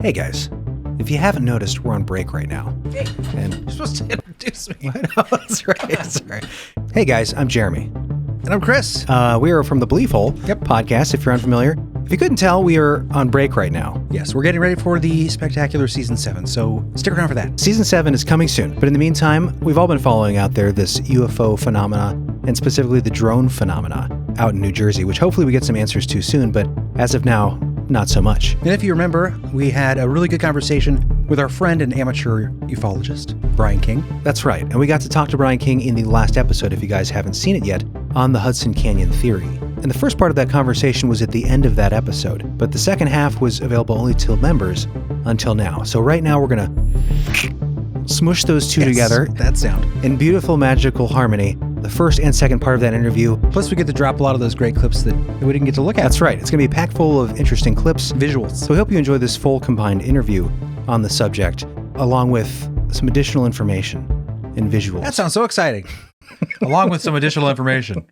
Hey guys, if you haven't noticed, we're on break right now. Hey, And you're supposed to introduce me. I know, that's right. That's right. Hey guys, I'm Jeremy. And I'm Chris. We are from the Belief Hole podcast, if you're unfamiliar. If you couldn't tell, we are on break right now. Yes, we're getting ready for the spectacular season 7, so stick around for that. Season 7 is coming soon, but in the meantime, we've all been following out there this UFO phenomena, and specifically the drone phenomena out in New Jersey, which hopefully we get some answers to soon, but as of now, not so much. And if you remember, we had a really good conversation with our friend and amateur ufologist, Bryan King. That's right, and we got to talk to Bryan King in the last episode, if you guys haven't seen it yet, on the Hudson Canyon Theory. And the first part of that conversation was at the end of that episode, but the second half was available only to members until now. So right now we're gonna smush those two together. That sound. In beautiful, magical harmony, the first and second part of that interview. Plus we get to drop a lot of those great clips that we didn't get to look at. That's right, it's gonna be packed full of interesting clips. Visuals. So we hope you enjoy this full combined interview on the subject, along with some additional information and visuals. That sounds so exciting. Along with some additional information.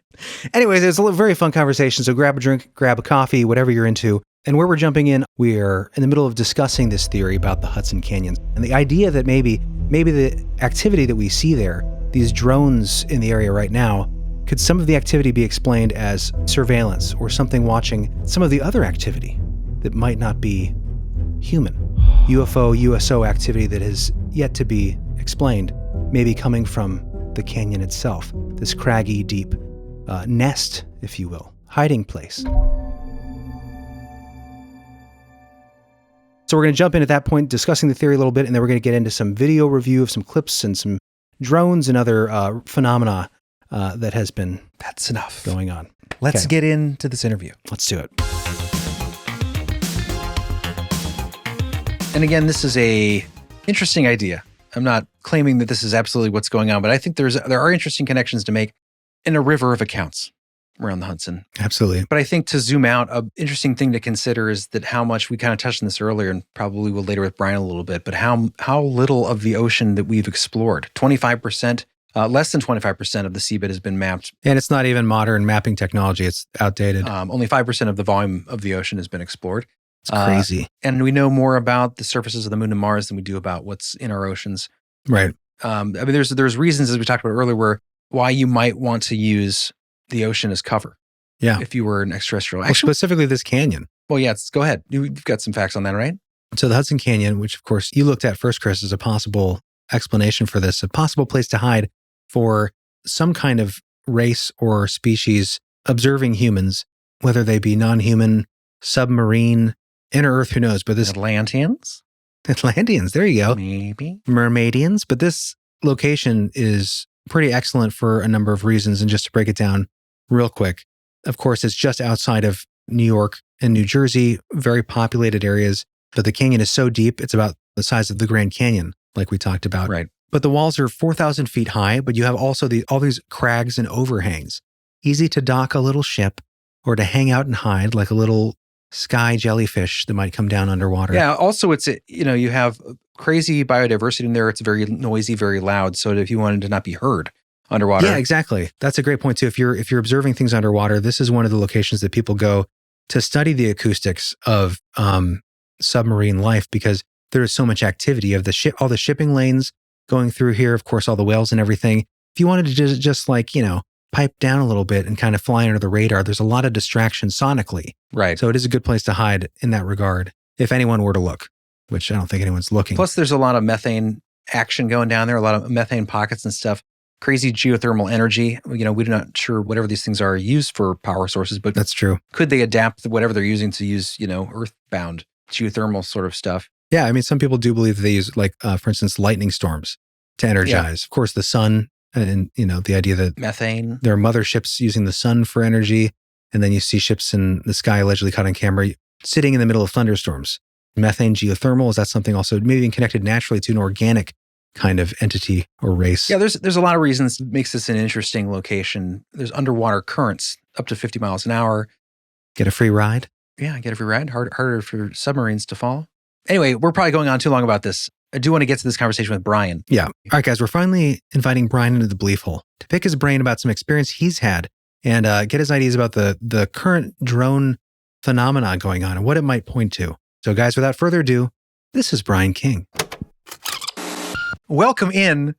Anyways, it's a very fun conversation, so grab a drink, grab a coffee, whatever you're into. And where we're jumping in, we're in the middle of discussing this theory about the Hudson Canyon and the idea that maybe the activity that we see there, these drones in the area right now, could some of the activity be explained as surveillance or something watching some of the other activity that might not be human? UFO, USO activity that has yet to be explained, maybe coming from the canyon itself, this craggy, deep nest, if you will, hiding place. So we're going to jump in at that point, discussing the theory a little bit, and then we're going to get into some video review of some clips and some drones and other phenomena that has been That's enough. going on. Let's get into this interview. Let's do it. And again, this is a interesting idea. I'm not claiming that this is absolutely what's going on, but I think there are interesting connections to make in a river of accounts around the Hudson. Absolutely. But I think to zoom out, an interesting thing to consider is that how much, we kind of touched on this earlier and probably will later with Bryan a little bit, but how little of the ocean that we've explored. 25%, less than 25% of the seabed has been mapped. And it's not even modern mapping technology. It's outdated. Only 5% of the volume of the ocean has been explored. It's crazy. And we know more about the surfaces of the moon and Mars than we do about what's in our oceans. Right. I mean, there's reasons, as we talked about earlier, why you might want to use the ocean as cover. Yeah. If you were an extraterrestrial. Well, specifically this canyon. Well, yeah, go ahead. You've got some facts on that, right? So the Hudson Canyon, which of course you looked at first, Chris, as a possible explanation for this, a possible place to hide for some kind of race or species observing humans, whether they be non-human, submarine, inner Earth, who knows? But this Atlanteans, there you go. maybe. Mermaidians. But this location is pretty excellent for a number of reasons. And just to break it down real quick, of course, it's just outside of New York and New Jersey, very populated areas. But the canyon is so deep, it's about the size of the Grand Canyon, like we talked about. Right. But the walls are 4,000 feet high, but you have also all these crags and overhangs. Easy to dock a little ship or to hang out and hide like a little sky jellyfish that might come down underwater. Yeah. Also, you have crazy biodiversity in there. It's very noisy, very loud. So if you wanted to not be heard underwater. Yeah, exactly. That's a great point too. If you're observing things underwater, this is one of the locations that people go to study the acoustics of submarine life, because there is so much activity of all the shipping lanes going through here. Of course, all the whales and everything. If you wanted to just pipe down a little bit and kind of fly under the radar, there's a lot of distraction sonically. Right. So it is a good place to hide in that regard, if anyone were to look, which I don't think anyone's looking. Plus, there's a lot of methane action going down there, a lot of methane pockets and stuff. Crazy geothermal energy. We're not sure whatever these things are used for power sources, but that's true. Could they adapt whatever they're using to use, earthbound geothermal sort of stuff? Yeah. I mean, some people do believe that they use, for instance, lightning storms to energize. Yeah. Of course, the sun and, the idea that methane. There are motherships using the sun for energy. And then you see ships in the sky allegedly caught on camera sitting in the middle of thunderstorms. Methane geothermal, is that something also maybe being connected naturally to an organic kind of entity or race? Yeah, there's a lot of reasons that makes this an interesting location. There's underwater currents up to 50 miles an hour. Get a free ride? Yeah, get a free ride. Harder for submarines to follow. Anyway, we're probably going on too long about this. I do want to get to this conversation with Bryan. Yeah. All right, guys, we're finally inviting Bryan into the Belief Hole to pick his brain about some experience he's had and get his ideas about the current drone phenomena going on and what it might point to. So guys, without further ado, This is Bryan King. Welcome in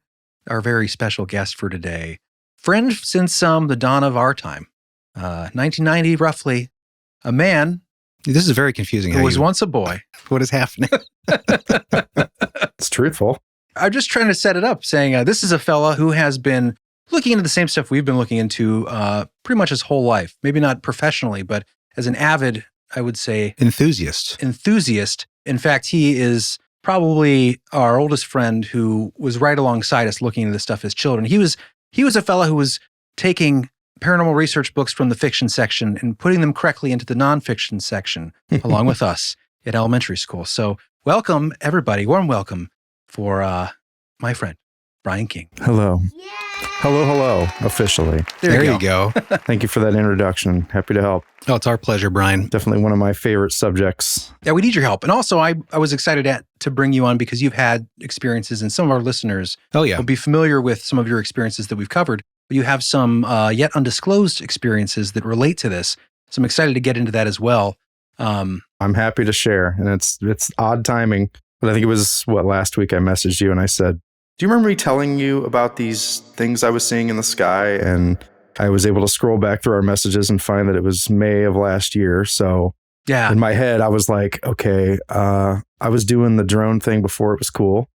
our very special guest for today. Friend since the dawn of our time. 1990, roughly. A man This is very confusing. who was once a boy. What is happening? It's truthful. I'm just trying to set it up, saying this is a fella who has been looking into the same stuff we've been looking into pretty much his whole life. Maybe not professionally, but as an avid, I would say, Enthusiast. In fact, he is probably our oldest friend who was right alongside us looking into this stuff as children. He was a fella who was taking paranormal research books from the fiction section and putting them correctly into the nonfiction section along with us at elementary school. So welcome, everybody. Warm welcome for my friend, Bryan King. Hello. Hello, officially. There you go. Thank you for that introduction. Happy to help. Oh, it's our pleasure, Bryan. Definitely one of my favorite subjects. Yeah, we need your help. And also, I was excited to bring you on because you've had experiences, and some of our listeners Oh, yeah. will be familiar with some of your experiences that we've covered. But you have some yet undisclosed experiences that relate to this. So I'm excited to get into that as well. I'm happy to share, and it's odd timing, but I think it was, last week I messaged you and I said, do you remember me telling you about these things I was seeing in the sky? And I was able to scroll back through our messages and find that it was May of last year. So Yeah. in my head, I was like, okay, I was doing the drone thing before it was cool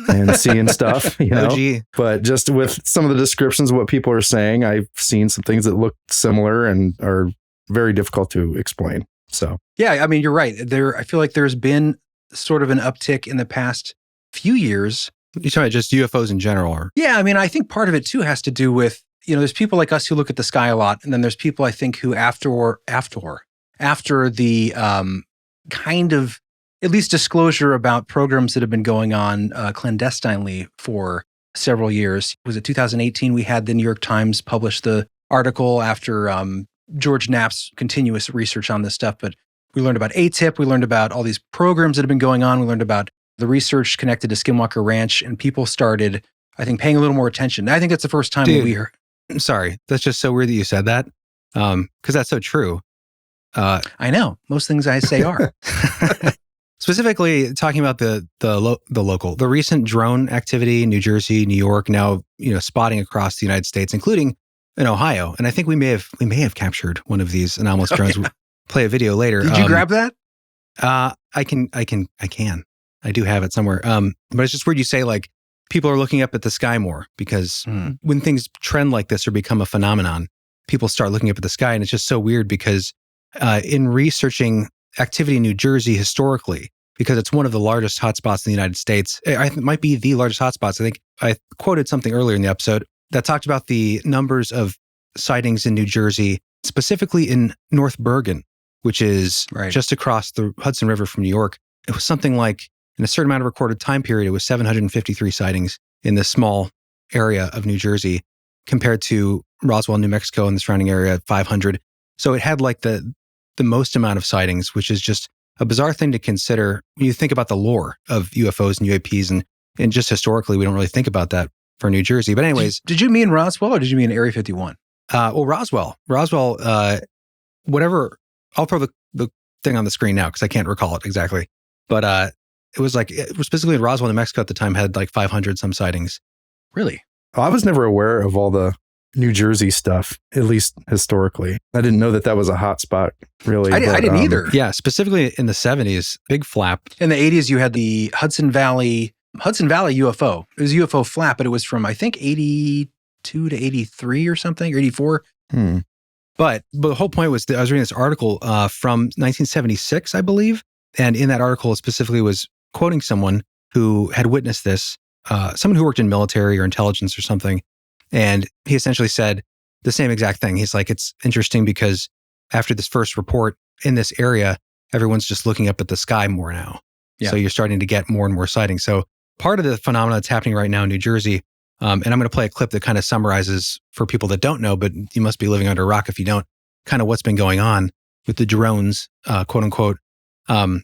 and seeing stuff, OG. But just with some of the descriptions of what people are saying, I've seen some things that look similar and are very difficult to explain. So Yeah, I mean, you're right. I feel like there's been sort of an uptick in the past few years. You're talking about just UFOs in general? Or? Yeah, I mean, I think part of it too has to do with, there's people like us who look at the sky a lot. And then there's people, I think, who after the kind of at least disclosure about programs that have been going on clandestinely for several years. Was it 2018? We had the New York Times publish the article after George Knapp's continuous research on this stuff. But we learned about ATIP. We learned about all these programs that have been going on. We learned about the research connected to Skinwalker Ranch, and people started, I think, paying a little more attention. I think that's the first time that we heard. Sorry, that's just so weird that you said that, because that's so true. I know. Most things I say are. Specifically, talking about the recent drone activity in New Jersey, New York, now spotting across the United States, including in Ohio. And I think we may have captured one of these anomalous drones. Yeah. We'll play a video later. Did you grab that? I can. I do have it somewhere. But it's just weird you say like people are looking up at the sky more because when things trend like this or become a phenomenon, people start looking up at the sky. And it's just so weird because in researching activity in New Jersey historically, because it's one of the largest hotspots in the United States, it might be the largest hotspots. I think I quoted something earlier in the episode that talked about the numbers of sightings in New Jersey, specifically in North Bergen, which is just across the Hudson River from New York. It was something like, in a certain amount of recorded time period, it was 753 sightings in this small area of New Jersey compared to Roswell, New Mexico and the surrounding area, 500. So it had like the most amount of sightings, which is just a bizarre thing to consider when you think about the lore of UFOs and UAPs. And just historically, we don't really think about that for New Jersey. But anyways. Did you mean Roswell or did you mean Area 51? Well, Roswell, whatever. I'll throw the thing on the screen now because I can't recall it exactly. But it was specifically in Roswell, New Mexico at the time had like 500 some sightings. Really? I was never aware of all the New Jersey stuff, at least historically. I didn't know that was a hot spot, really. I didn't either. Yeah, specifically in the 70s, big flap. In the 80s, you had the Hudson Valley UFO. It was a UFO flap, but it was from, I think, 82 to 83 or something, or 84. But the whole point was that I was reading this article from 1976, I believe. And in that article, it specifically was quoting someone who had witnessed this, someone who worked in military or intelligence or something. And he essentially said the same exact thing. He's like, it's interesting because after this first report in this area, everyone's just looking up at the sky more now. Yeah. So you're starting to get more and more sightings. So part of the phenomenon that's happening right now in New Jersey, and I'm going to play a clip that kind of summarizes for people that don't know, but you must be living under a rock if you don't, kind of what's been going on with the drones, quote unquote. What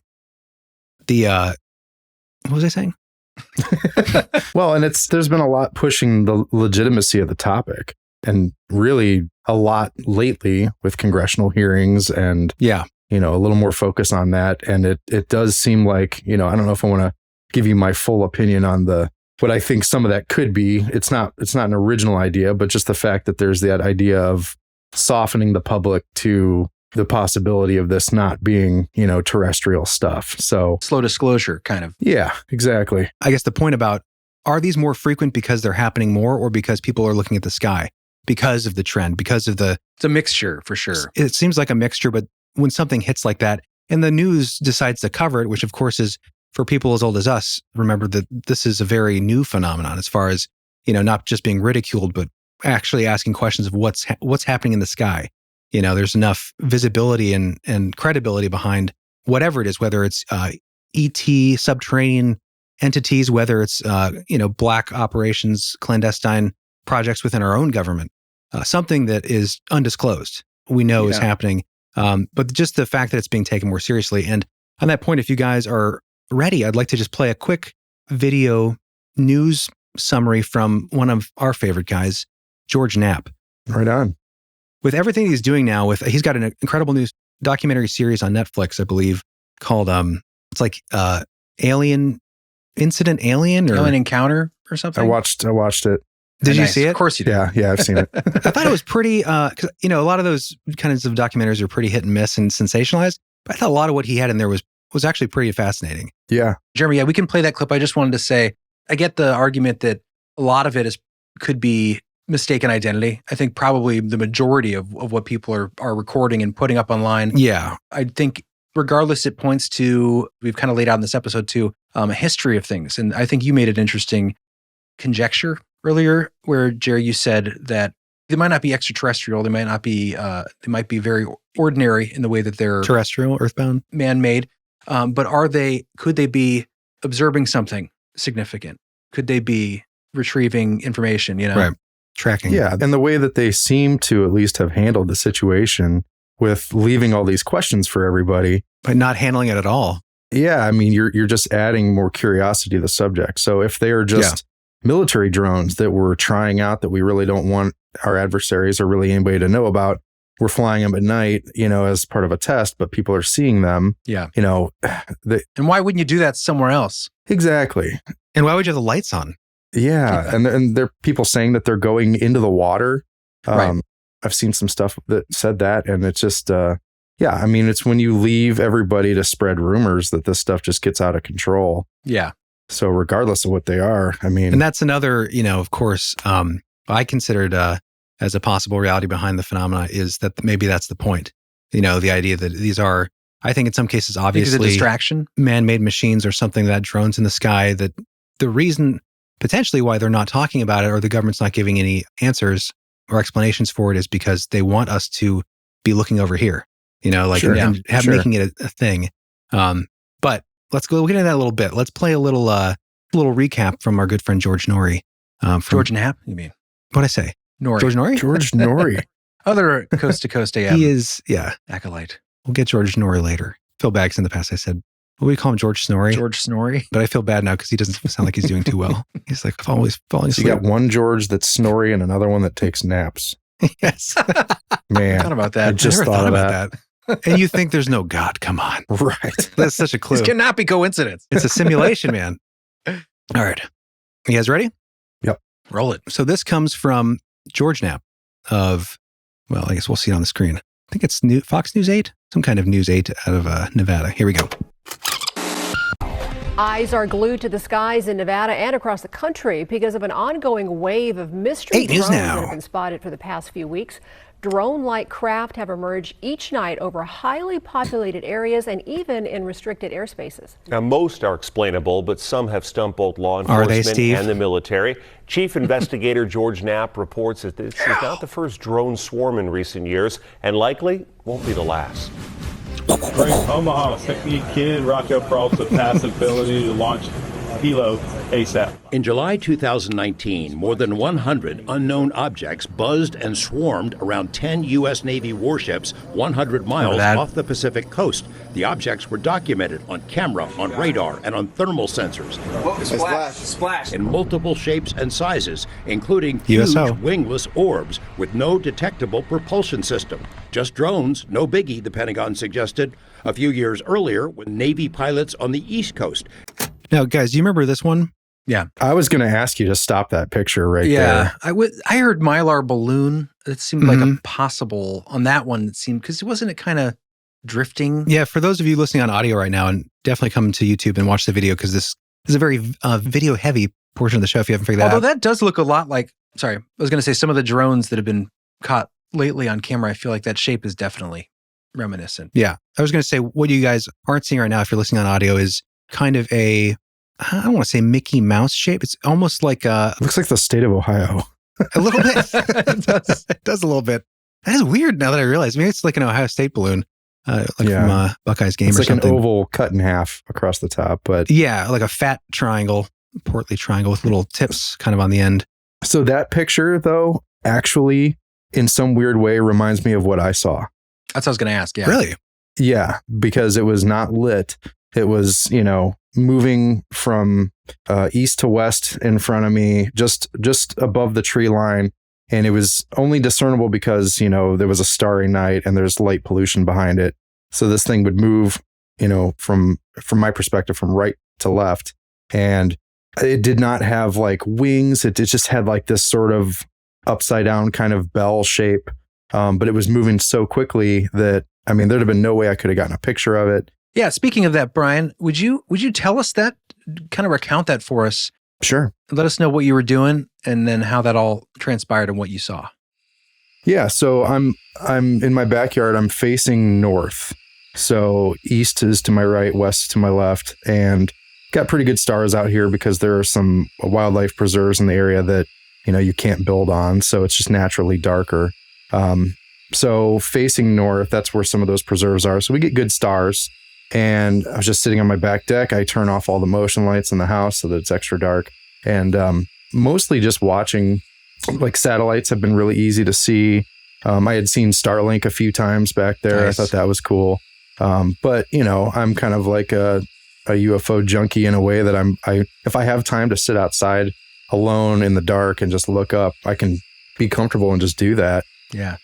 was I saying? Well, and there's been a lot pushing the legitimacy of the topic, and really a lot lately with congressional hearings and a little more focus on that. And it does seem like, I don't know if I want to give you my full opinion on what I think some of that could be. It's not an original idea, but just the fact that there's that idea of softening the public to the possibility of this not being, terrestrial stuff. So slow disclosure kind of. Yeah, exactly. I guess the point about, are these more frequent because they're happening more or because people are looking at the sky? Because of the trend, because of the... It's a mixture for sure. It seems like a mixture, but when something hits like that and the news decides to cover it, which of course is for people as old as us, remember that this is a very new phenomenon as far as, not just being ridiculed, but actually asking questions of what's happening in the sky. There's enough visibility and credibility behind whatever it is, whether it's ET, subterranean entities, whether it's, black operations, clandestine projects within our own government, something that is undisclosed, we know is happening. But just the fact that it's being taken more seriously. And on that point, if you guys are ready, I'd like to just play a quick video news summary from one of our favorite guys, George Knapp. Right on. With everything he's doing now, he's got an incredible new documentary series on Netflix, I believe, called it's like Alien Encounter or something. I watched it. Did you see it? Of course you did. Yeah, I've seen it. I thought it was pretty, cause, a lot of those kinds of documentaries are pretty hit and miss and sensationalized, but I thought a lot of what he had in there was actually pretty fascinating. Yeah. Jeremy, we can play that clip. I just wanted to say, I get the argument that a lot of it could be mistaken identity. I think probably the majority of what people are recording and putting up online. Yeah. I think regardless, it points to, we've kind of laid out in this episode too, a history of things. And I think you made an interesting conjecture earlier where, Jerry, you said that they might not be extraterrestrial. They might not be, they might be very ordinary in the way that they're terrestrial, earthbound, man-made. But could they be observing something significant? Could they be retrieving information, Right. Tracking. Yeah. And the way that they seem to at least have handled the situation with leaving all these questions for everybody. But not handling it at all. Yeah. I mean, you're just adding more curiosity to the subject. So if they are just military drones that we're trying out that we really don't want our adversaries or really anybody to know about, we're flying them at night, as part of a test, but people are seeing them. Yeah. And why wouldn't you do that somewhere else? Exactly. And why would you have the lights on? Yeah. And there are people saying that they're going into the water. Right. I've seen some stuff that said that. And it's just, it's when you leave everybody to spread rumors that this stuff just gets out of control. Yeah. So regardless of what they are, And that's another, of course, I considered as a possible reality behind the phenomena is that maybe that's the point. The idea that these are, I think in some cases, obviously, a distraction, man-made machines or something that drones in the sky, that the reason potentially why they're not talking about it or the government's not giving any answers or explanations for it is because they want us to be looking over here, making it a thing. But we'll get into that a little bit. Let's play a little recap from our good friend George Norrie. George Knapp, you mean? What'd I say? Norrie. George Norrie? George Norrie. Other coast to coast AM. He is, acolyte. We'll get George Norrie later. Phil Baggs in the past, I said, what do we call him? George Snorri? George Snorri. But I feel bad now because he doesn't sound like he's doing too well. He's like always falling asleep. You got one George that's Snorri and another one that takes naps. Yes. Man. I thought about that. I just never thought about that. And you think there's no God. Come on. Right. That's such a clue. This cannot be coincidence. It's a simulation, man. All right. You guys ready? Yep. Roll it. So this comes from George Knapp of, I guess we'll see it on the screen. I think it's Fox News 8, some kind of News 8 out of Nevada. Here we go. Eyes are glued to the skies in Nevada and across the country because of an ongoing wave of mystery drones that have been spotted for the past few weeks. Drone-like craft have emerged each night over highly populated areas and even in restricted airspaces. Now, most are explainable, but some have stumped both law enforcement and the military. Chief Investigator George Knapp reports that this is not the first drone swarm in recent years and likely won't be the last. Omaha, technique kid, rocket across the pass ability to launch helo ASAP. In July 2019, more than 100 unknown objects buzzed and swarmed around 10 U.S. Navy warships 100 miles off the Pacific coast. The objects were documented on camera, on radar, and on thermal sensors. Splash. In multiple shapes and sizes, including huge wingless orbs with no detectable propulsion system. Just drones, no biggie, the Pentagon suggested a few years earlier with Navy pilots on the East Coast. Now, guys, do you remember this one? Yeah. I was going to ask you to stop that picture right there. Yeah. I heard Mylar balloon. It seemed like a possible on that one. It seemed, because wasn't it kind of drifting? Yeah. For those of you listening on audio right now, and definitely come to YouTube and watch the video, because this is a very video heavy portion of the show if you haven't figured that out. Although that does look a lot like, sorry, I was going to say some of the drones that have been caught lately on camera, I feel like that shape is definitely reminiscent. Yeah. I was going to say, what you guys aren't seeing right now, if you're listening on audio, is kind of I don't want to say Mickey Mouse shape. It's almost like looks like the state of Ohio. A little bit. It does a little bit. That is weird now that I realize. Maybe it's like an Ohio State balloon, from Buckeyes game it's or like something. An oval cut in half across the top. But yeah, like a fat triangle, portly triangle with little tips kind of on the end. So that picture, though, actually, in some weird way, reminds me of what I saw. That's what I was going to ask. Yeah. Really? Yeah, because it was not lit. It was, moving from east to west in front of me, just above the tree line. And it was only discernible because, there was a starry night and there's light pollution behind it. So this thing would move, from my perspective, from right to left. And it did not have like wings. It just had like this sort of upside down kind of bell shape. But it was moving so quickly that, there'd have been no way I could have gotten a picture of it. Yeah. Speaking of that, Bryan, would you tell us that, kind of recount that for us? Sure. Let us know what you were doing and then how that all transpired and what you saw. Yeah. So I'm in my backyard. I'm facing north. So east is to my right, west to my left, and got pretty good stars out here because there are some wildlife preserves in the area that, you can't build on. So it's just naturally darker. So facing north, that's where some of those preserves are. So we get good stars. And I was just sitting on my back deck. I turn off all the motion lights in the house so that it's extra dark. And mostly just watching, like, satellites have been really easy to see. I had seen Starlink a few times back there. Nice. I thought that was cool. But, I'm kind of like a UFO junkie in a way that if I have time to sit outside alone in the dark and just look up, I can be comfortable and just do that. Yeah.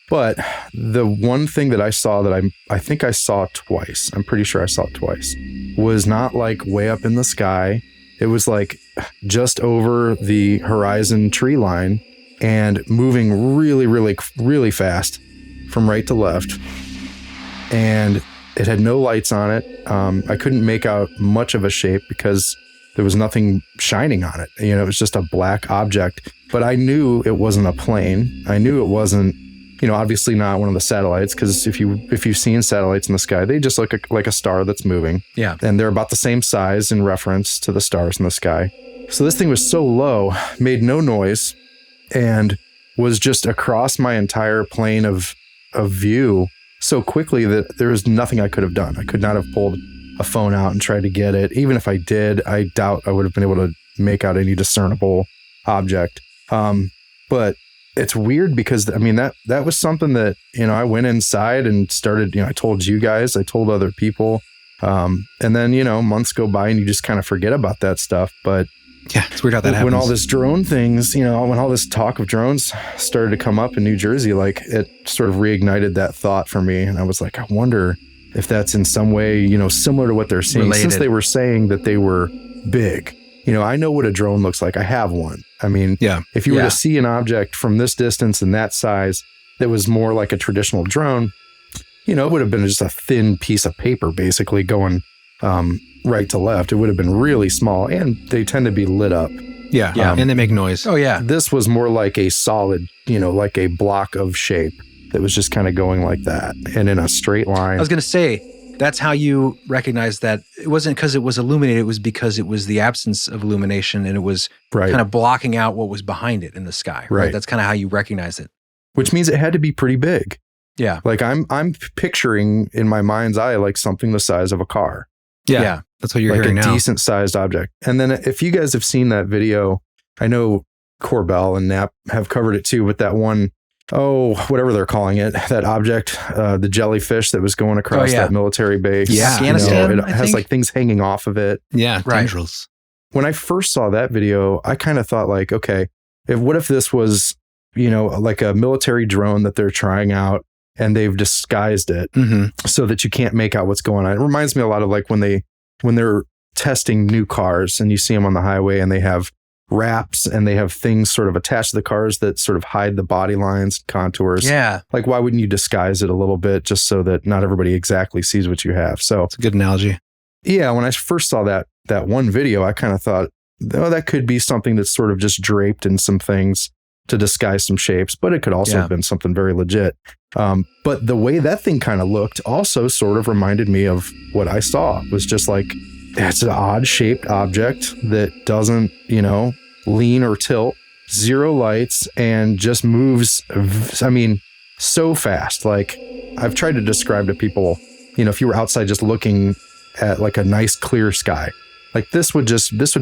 But the one thing that I saw that I think I saw twice, I'm pretty sure I saw it twice, was not like way up in the sky. It was like just over the horizon tree line and moving really, really, really fast from right to left. And it had no lights on it. I couldn't make out much of a shape because there was nothing shining on it. It was just a black object. But I knew it wasn't a plane. I knew it wasn't, obviously not one of the satellites, because if you've seen satellites in the sky, they just look like a star that's moving. Yeah. And they're about the same size in reference to the stars in the sky. So this thing was so low, made no noise, and was just across my entire plane of view so quickly that there was nothing I could have done. I could not have pulled a phone out and tried to get it. Even if I did, I doubt I would have been able to make out any discernible object. But it's weird because, that was something that, I went inside and started, I told you guys, I told other people. And then, months go by and you just kind of forget about that stuff. But yeah, it's weird how that happens. When all this drone things, when all this talk of drones started to come up in New Jersey, like, it sort of reignited that thought for me. And I was like, I wonder if that's in some way, similar to what they're seeing. Related. Since they were saying that they were big. I know what a drone looks like. I have one. If you were to see an object from this distance and that size that was more like a traditional drone, it would have been just a thin piece of paper basically going right to left. It would have been really small, and they tend to be lit up. Yeah. And they make noise. Oh, yeah. This was more like a solid, like a block of shape that was just kind of going like that and in a straight line. I was going to say, that's how you recognize that it wasn't because it was illuminated. It was because it was the absence of illumination and it was kind of blocking out what was behind it in the sky. Right. That's kind of how you recognize it. Which means it had to be pretty big. Yeah. Like I'm picturing in my mind's eye, like something the size of a car. Yeah. That's what you're like hearing now. A decent sized object. And then if you guys have seen that video, I know Corbell and Knapp have covered it too, but that one, whatever they're calling it, that object, the jellyfish that was going across that military base. Yeah. Afghanistan, it has like things hanging off of it. Yeah. Tendrils. When I first saw that video, I kind of thought like, okay, what if this was, like a military drone that they're trying out and they've disguised it so that you can't make out what's going on. It reminds me a lot of like when they're testing new cars and you see them on the highway and they have wraps and they have things sort of attached to the cars that sort of hide the body lines, contours. Yeah. Like, why wouldn't you disguise it a little bit just so that not everybody exactly sees what you have? So it's a good analogy. Yeah. When I first saw that one video, I kind of thought, that could be something that's sort of just draped in some things to disguise some shapes, but it could also have been something very legit. But the way that thing kind of looked also sort of reminded me of what I saw. It was just like, it's an odd shaped object that doesn't, lean or tilt, zero lights, and just moves, so fast. Like, I've tried to describe to people, if you were outside just looking at like a nice clear sky, like this would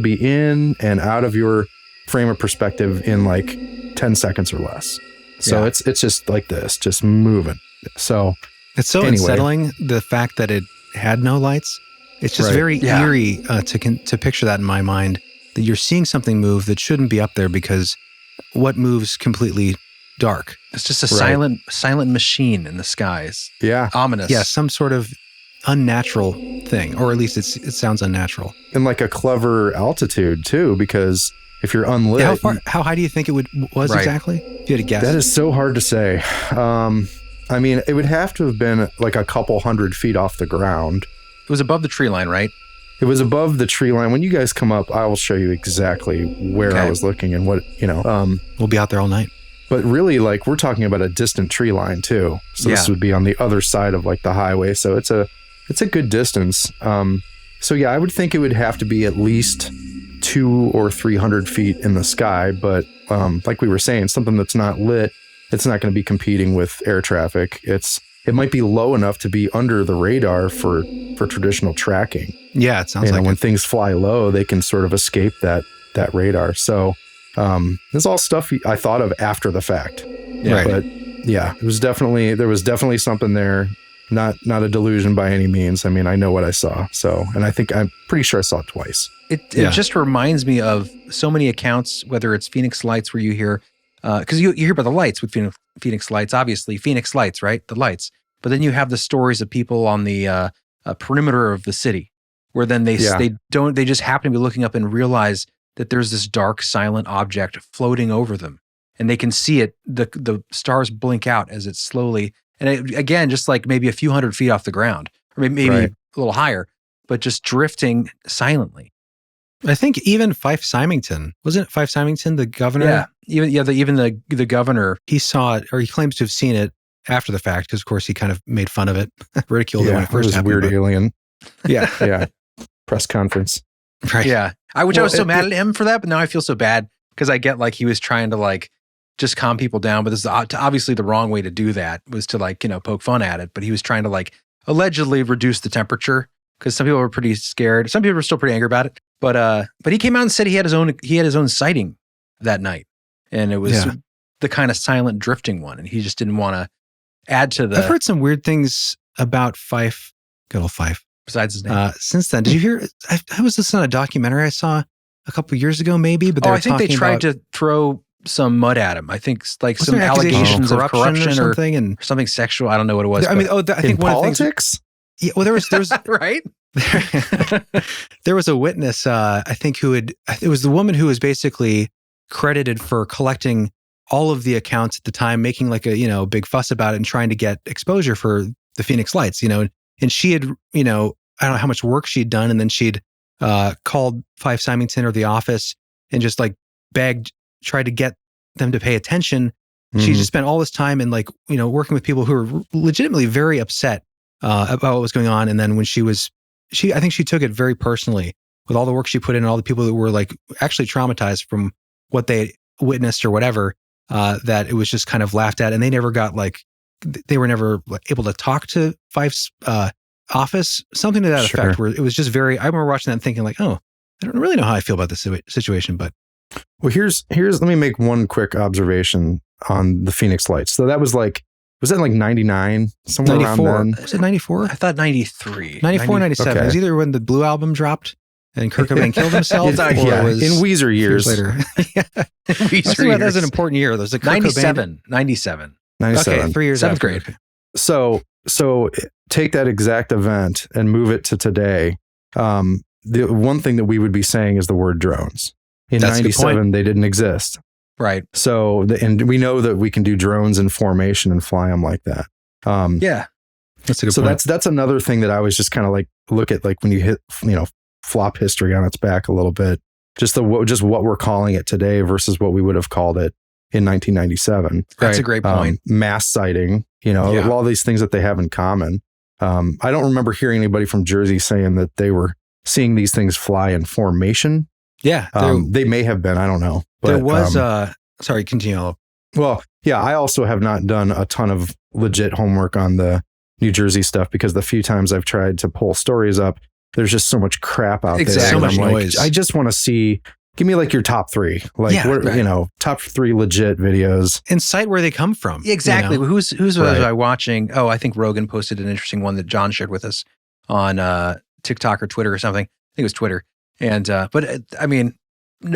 be in and out of your frame of perspective in like 10 seconds or less. So it's just like this, just moving. So it's so unsettling, the fact that it had no lights. It's just very eerie to picture that in my mind, that you're seeing something move that shouldn't be up there, because what moves completely dark? It's just a silent machine in the skies. Yeah. Ominous. Yeah, some sort of unnatural thing, or at least it sounds unnatural. And like a clever altitude too, because if you're unlit... How high do you think it was exactly? If you had to guess. That is so hard to say. It would have to have been like a couple 100 feet off the ground. It was above the tree line, right? It was above the tree line. When you guys come up, I will show you exactly where I was looking and what, We'll be out there all night. But really, like, we're talking about a distant tree line too. So this would be on the other side of like the highway. So it's a good distance. So yeah, I would think it would have to be at least 200 or 300 feet in the sky. But like we were saying, something that's not lit, it's not going to be competing with air traffic. It might be low enough to be under the radar for traditional tracking. Yeah, it sounds like when things fly low, they can sort of escape that radar. So this is all stuff I thought of after the fact. Right. But yeah, there was definitely something there. Not a delusion by any means. I mean, I know what I saw. So, and I'm pretty sure I saw it twice. It just reminds me of so many accounts, whether it's Phoenix Lights, where you hear, because you hear about the lights with Phoenix Lights, obviously Phoenix Lights, right? The lights. But then you have the stories of people on the perimeter of the city, where then they just happen to be looking up and realize that there's this dark, silent object floating over them, and they can see it. The stars blink out as it slowly, and it, again, just like maybe a few hundred feet off the ground, or maybe a little higher, but just drifting silently. I think even Fife Symington, wasn't it Fife Symington, the governor? Yeah, even the governor, he saw it, or he claims to have seen it after the fact, because of course he kind of made fun of it, ridiculed it when it first happened. Weird alien. Yeah. Press conference. Right. Yeah. I was so mad at him for that, but now I feel so bad because I get like he was trying to like just calm people down, but this is obviously the wrong way to do that, was to like, poke fun at it. But he was trying to like allegedly reduce the temperature, because some people were pretty scared. Some people were still pretty angry about it. But he came out and said he had his own sighting that night, and it was the kind of silent drifting one, and he just didn't want to add to the... I've heard some weird things about Fife, good old Fife. Besides his name. Since then, did you hear? I was listening to a documentary I saw a couple of years ago, maybe. But I think they tried to throw some mud at him. I think like some allegations of corruption or something, and something sexual. I don't know what it was. I mean, I think one politics. Of the things, yeah, well, there was right. There was a witness, I think, it was the woman who was basically credited for collecting all of the accounts at the time, making like a big fuss about it and trying to get exposure for the Phoenix Lights, and she had, I don't know how much work she'd done, and then she'd called Fife Symington or the office and just like tried to get them to pay attention. Mm-hmm. She just spent all this time and like, working with people who were legitimately very upset about what was going on. And then when I think she took it very personally with all the work she put in and all the people that were like actually traumatized from what they witnessed or whatever, that it was just kind of laughed at. And they never got they were never able to talk to Fife's Office, something to that effect, where it was just very, I remember watching that and thinking like, oh, I don't really know how I feel about this situation, but. Well, let me make one quick observation on the Phoenix Lights. So that was that like 99, somewhere 94. around then? Was it 94? I thought 93. 94, 97. Okay. It was either when the Blue Album dropped and Kurt Cobain killed himself, or it was in Weezer years later. Weezer years. That was an important year. There's like 97. Okay, 3 years 7th after. grade. So take that exact event and move it to today. The one thing that we would be saying is the word drones. In 97, they didn't exist. Right. So, and we know that we can do drones in formation and fly them like that. Yeah. That's a good point. That's another thing that I was just kind of like, look at like when you hit, flop history on its back a little bit, just what we're calling it today versus what we would have called it in 1997. That's a great point. Mass sighting, all these things that they have in common. I don't remember hearing anybody from Jersey saying that they were seeing these things fly in formation. Yeah. They may have been, I don't know. But, there was, sorry, continue. Well, yeah, I also have not done a ton of legit homework on the New Jersey stuff because the few times I've tried to pull stories up, there's just so much crap out there. So much noise. I just want to see, give me like your top 3, top 3 legit videos. And cite where they come from. Exactly. Who's was I watching? Oh, I think Rogan posted an interesting one that John shared with us on TikTok or Twitter or something. I think it was Twitter. And, but I mean,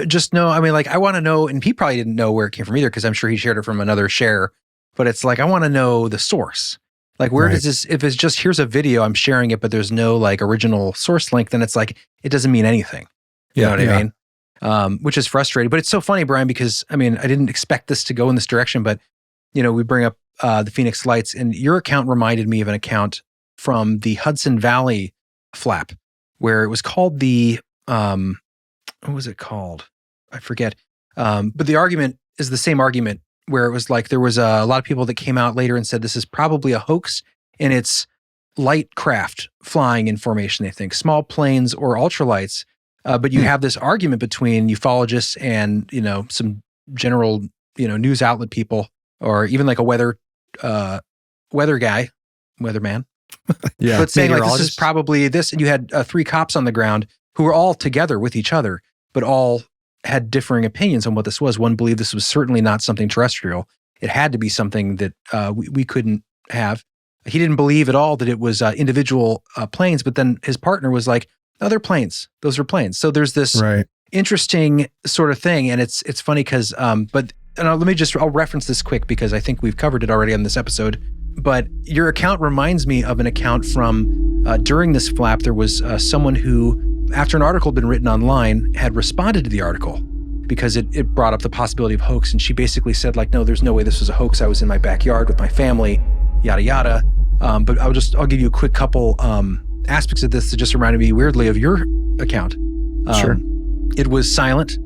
just know, I mean, like, I want to know, and he probably didn't know where it came from either, because I'm sure he shared it from another share, but it's like, I want to know the source. Like, where does this, if it's just, here's a video, I'm sharing it, but there's no like original source link, then it's like, it doesn't mean anything. You know what I mean? Which is frustrating, but it's so funny, Brian, because I mean, I didn't expect this to go in this direction, but we bring up the Phoenix Lights, and your account reminded me of an account from the Hudson Valley flap, where it was called the, what was it called? I forget. But the argument is the same argument, where it was like there was a lot of people that came out later and said this is probably a hoax, and it's light craft flying in formation, they think, small planes or ultralights. But you have this argument between ufologists and, some general, news outlet people, or even like a weather guy, weatherman. Yeah. But saying like this is probably this, and you had 3 cops on the ground who were all together with each other, but all had differing opinions on what this was. One believed this was certainly not something terrestrial. It had to be something that we couldn't have. He didn't believe at all that it was individual planes, but then his partner was like, "No, they're planes. Those are planes." So there's this interesting sort of thing, and it's funny because, I'll reference this quick because I think we've covered it already on this episode. But your account reminds me of an account from during this flap. There was someone who, after an article had been written online, had responded to the article because it brought up the possibility of hoax. And she basically said like, no, there's no way this was a hoax. I was in my backyard with my family, yada, yada. But I'll give you a quick couple aspects of this that just reminded me weirdly of your account. Sure. It was silent.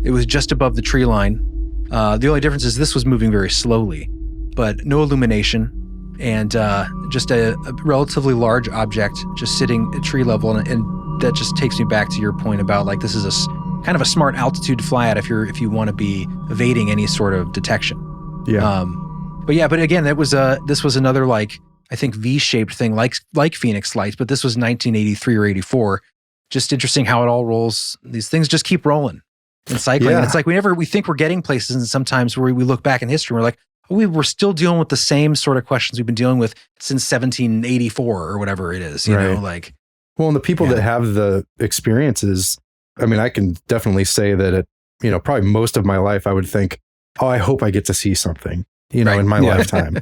It was just above the tree line. The only difference is this was moving very slowly, but no illumination. And just a relatively large object just sitting at tree level, and that just takes me back to your point about like this is a kind of a smart altitude to fly at if you want to be evading any sort of detection. Yeah. But again, this was another like I think V-shaped thing like Phoenix Lights, but this was 1983 or 84. Just interesting how it all rolls. These things just keep rolling and cycling. Yeah. And it's like we think we're getting places, and sometimes where we look back in history, we're like, we're still dealing with the same sort of questions we've been dealing with since 1784 or whatever it is, you know, like. Well, and the people that have the experiences, I mean, I can definitely say that probably most of my life, I would think, oh, I hope I get to see something, in my lifetime.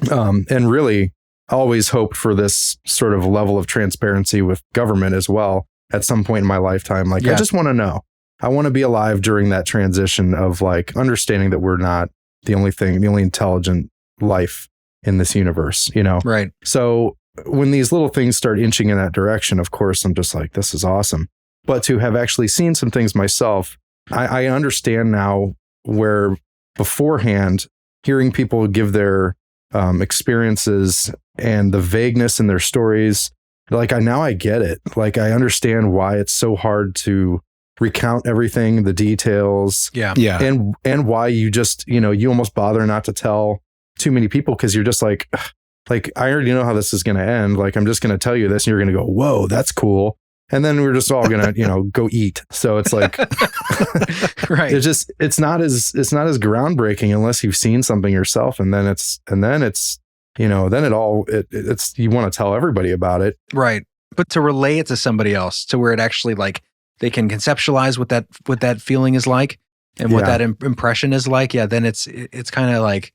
And really always hoped for this sort of level of transparency with government as well at some point in my lifetime. Like, I just want to know. I want to be alive during that transition of like understanding that we're not the only intelligent life in this universe, Right. So when these little things start inching in that direction, of course, I'm just like, this is awesome. But to have actually seen some things myself, I understand now where beforehand, hearing people give their experiences and the vagueness in their stories, like I get it. Like I understand why it's so hard to recount everything, the details. Yeah. And why you just, you almost bother not to tell too many people because you're just like, like, I already know how this is going to end. Like, I'm just going to tell you this and you're going to go, whoa, that's cool. And then we're just all going to, go eat. So it's like, right. It's not as groundbreaking unless you've seen something yourself. And then it's, you want to tell everybody about it. Right. But to relay it to somebody else, to where it actually, like, they can conceptualize what that feeling is like and what that impression is like. Yeah. Then it's kind of like,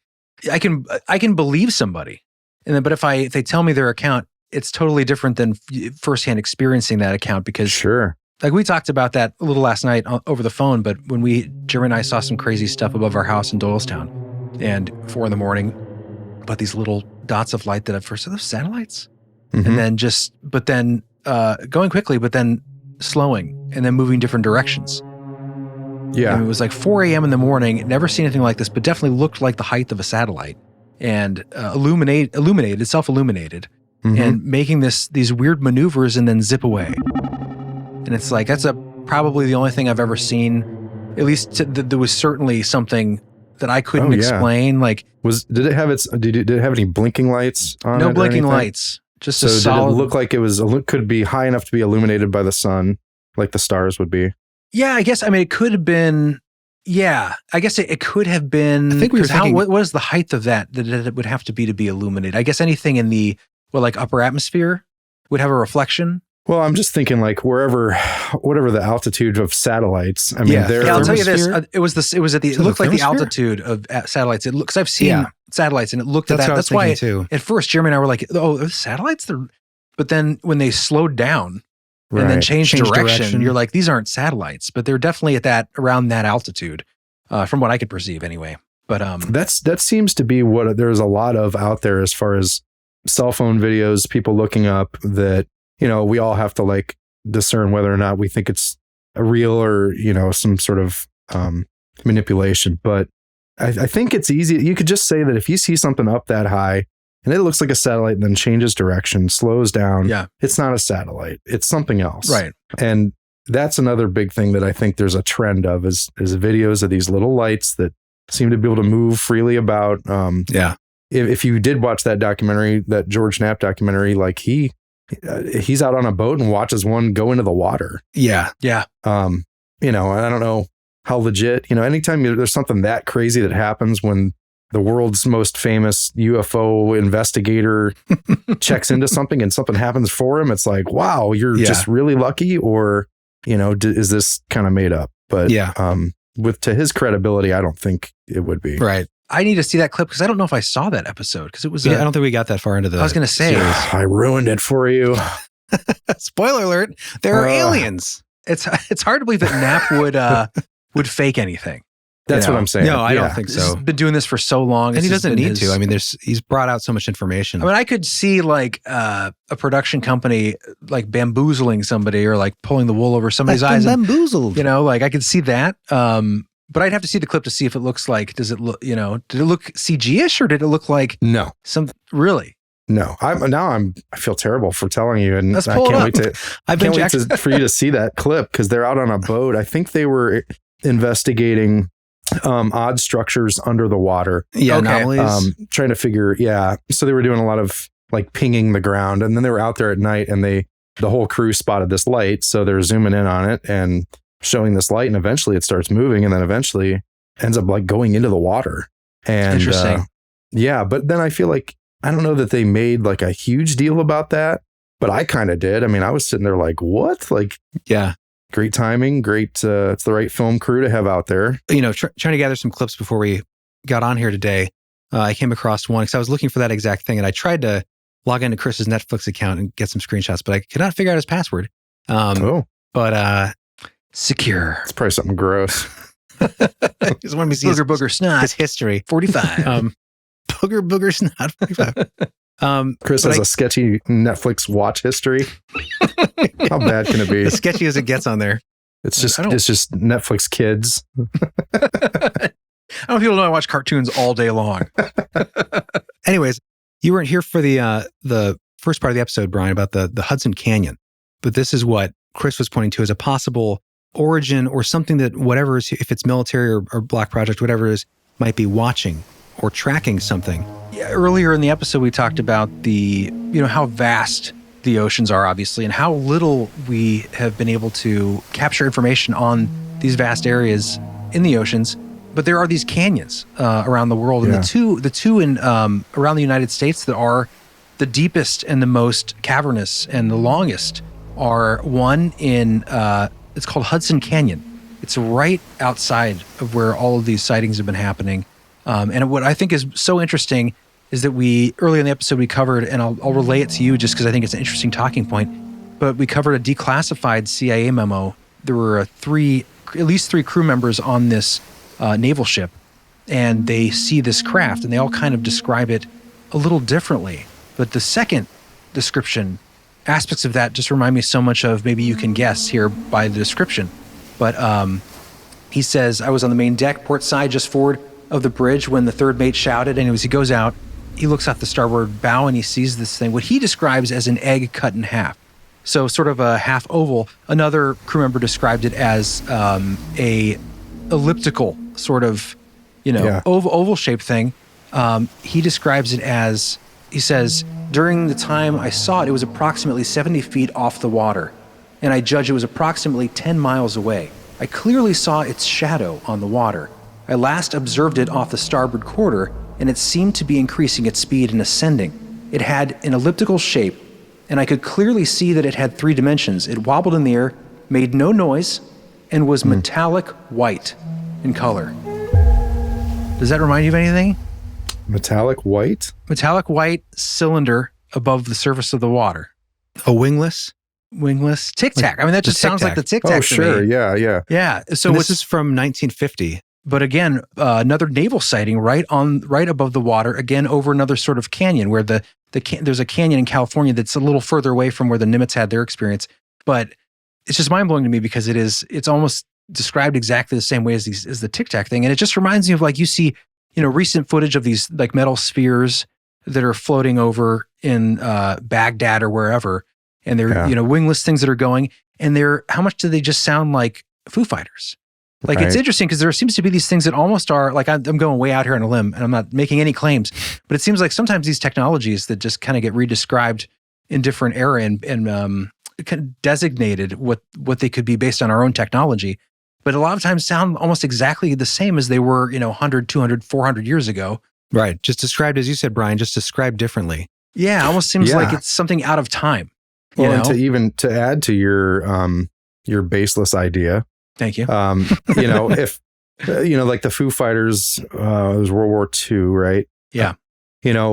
I can believe somebody. And then, but if they tell me their account, it's totally different than firsthand experiencing that account, because sure. Like, we talked about that a little last night over the phone, but when Jeremy and I saw some crazy stuff above our house in Doylestown, and 4 a.m, but these little dots of light that at first, are those satellites? Mm-hmm. And then going quickly, but then slowing and then moving different directions. Yeah. And it was like 4 a.m. in the morning, never seen anything like this, but definitely looked like the height of a satellite, and illuminated, self-illuminated, mm-hmm. and making these weird maneuvers and then zip away. And it's like, that's probably the only thing I've ever seen, at least there was certainly something that I couldn't explain. Like, did it have any blinking lights on it? No blinking lights. Just so a solid. Did it look like could be high enough to be illuminated by the sun, like the stars would be? Yeah, I guess. I mean, it could have been. Yeah, I guess it could have been. I think we were thinking, what is the height of that it would have to be illuminated? I guess anything in the upper atmosphere would have a reflection. Well, I'm just thinking, like, whatever the altitude of satellites. I mean, I'll tell you this. It looked like the altitude of satellites. Because I've seen satellites, and it looked at that. That's why at first Jeremy and I were like, "Oh, are satellites?" But then when they slowed down and then changed direction, you're like, "These aren't satellites," but they're definitely at around that altitude, from what I could perceive, anyway. But that seems to be what there's a lot of out there as far as cell phone videos, people looking up that. We all have to, like, discern whether or not we think it's a real or, some sort of manipulation. But I think it's easy. You could just say that if you see something up that high and it looks like a satellite and then changes direction, slows down, it's not a satellite. It's something else. Right. And that's another big thing that I think there's a trend of is videos of these little lights that seem to be able to move freely about. If you did watch that documentary, that George Knapp documentary, like he's out on a boat and watches one go into the water. Yeah. I don't know how legit, anytime there's something that crazy that happens when the world's most famous UFO investigator checks into something and something happens for him, it's like, wow, you're just really lucky, or, is this kind of made up? But to his credibility, I don't think it would be. Right. I need to see that clip because I don't know if I saw that episode, because it was. I don't think we got that far into the. I was going to say, I ruined it for you. Spoiler alert! There are aliens. It's hard to believe that Knapp would fake anything. That's what I'm saying. No, I don't think so. He's been doing this for so long, and he doesn't need to. I mean, he's brought out so much information. I mean, I could see like a production company like bamboozling somebody or like pulling the wool over somebody's eyes. Bamboozled. Like I could see that. But I'd have to see the clip to see if it looks like, did it look CG-ish, or did it look like really? No, I feel terrible for telling you, and Let's I pull can't it up. wait for you to see that clip, because they're out on a boat. I think they were investigating odd structures under the water. Yeah, anomalies. Trying to figure, so they were doing a lot of like pinging the ground, and then they were out there at night, and the whole crew spotted this light, so they're zooming in on it and showing this light, and eventually it starts moving, and then eventually ends up like going into the water. And interesting. But then I feel like, I don't know that they made like a huge deal about that, but I kind of did. I mean, I was sitting there like, what? Like, great timing, great. It's the right film crew to have out there. Trying to gather some clips before we got on here today, I came across one because I was looking for that exact thing, and I tried to log into Chris's Netflix account and get some screenshots, but I could not figure out his password. But secure. It's probably something gross. Just want to see booger snot. His history. 45. Booger snot. 45. Chris has a sketchy Netflix watch history. How bad can it be? As sketchy as it gets on there. It's just Netflix kids. I don't know if people know I watch cartoons all day long. Anyways, you weren't here for the first part of the episode, Brian, about the Hudson Canyon, but this is what Chris was pointing to as a possible origin, or something that whatever is, if it's military or black project, whatever it is, might be watching or tracking something. earlier in the episode, we talked about how vast the oceans are, obviously, and how little we have been able to capture information on these vast areas in the oceans. But there are these canyons around the world, and the two in around the United States that are the deepest and the most cavernous and the longest are one in it's called Hudson Canyon. It's right outside of where all of these sightings have been happening. And what I think is so interesting is that earlier in the episode we covered, and I'll relay it to you just because I think it's an interesting talking point, but we covered a declassified CIA memo. There were at least three crew members on this naval ship, and they see this craft, and they all kind of describe it a little differently. But the second description, aspects of that just remind me so much of, maybe you can guess here by the description. But he says, I was on the main deck, port side, just forward of the bridge when the third mate shouted. And as he goes out, he looks off the starboard bow and he sees this thing, what he describes as an egg cut in half. So sort of a half oval. Another crew member described it as a elliptical sort of, oval shaped thing. He describes it as, he says, during the time I saw it, it was approximately 70 feet off the water, and I judge it was approximately 10 miles away. I clearly saw its shadow on the water. I last observed it off the starboard quarter, and it seemed to be increasing its speed and ascending. It had an elliptical shape, and I could clearly see that it had 3 dimensions. It wobbled in the air, made no noise, and was metallic white in color. Does that remind you of anything? Metallic white? Metallic white cylinder above the surface of the water. A wingless? Wingless tic-tac. I mean, that just sounds like the tic-tac Oh, to sure. me. Yeah. Yeah. So this is from 1950. But again, another naval sighting right above the water, again over another sort of canyon where there's a canyon in California that's a little further away from where the Nimitz had their experience. But it's just mind-blowing to me because it's almost described exactly the same way as the tic-tac thing. And it just reminds me of, like, you see, recent footage of these like metal spheres that are floating over in Baghdad or wherever. And they're, wingless things that are going, and how much do they just sound like Foo Fighters? Like, It's interesting because there seems to be these things that almost are, like, I'm going way out here on a limb and I'm not making any claims, but it seems like sometimes these technologies that just kind of get redescribed in different era and kind of designated what they could be based on our own technology, but a lot of times sound almost exactly the same as they were, 100, 200, 400 years ago. Right. Just described, as you said, Brian, just described differently. Yeah. Almost seems like it's something out of time. Well, and to add to your baseless idea. Thank you. If, like the Foo Fighters, it was World War II, right? Yeah.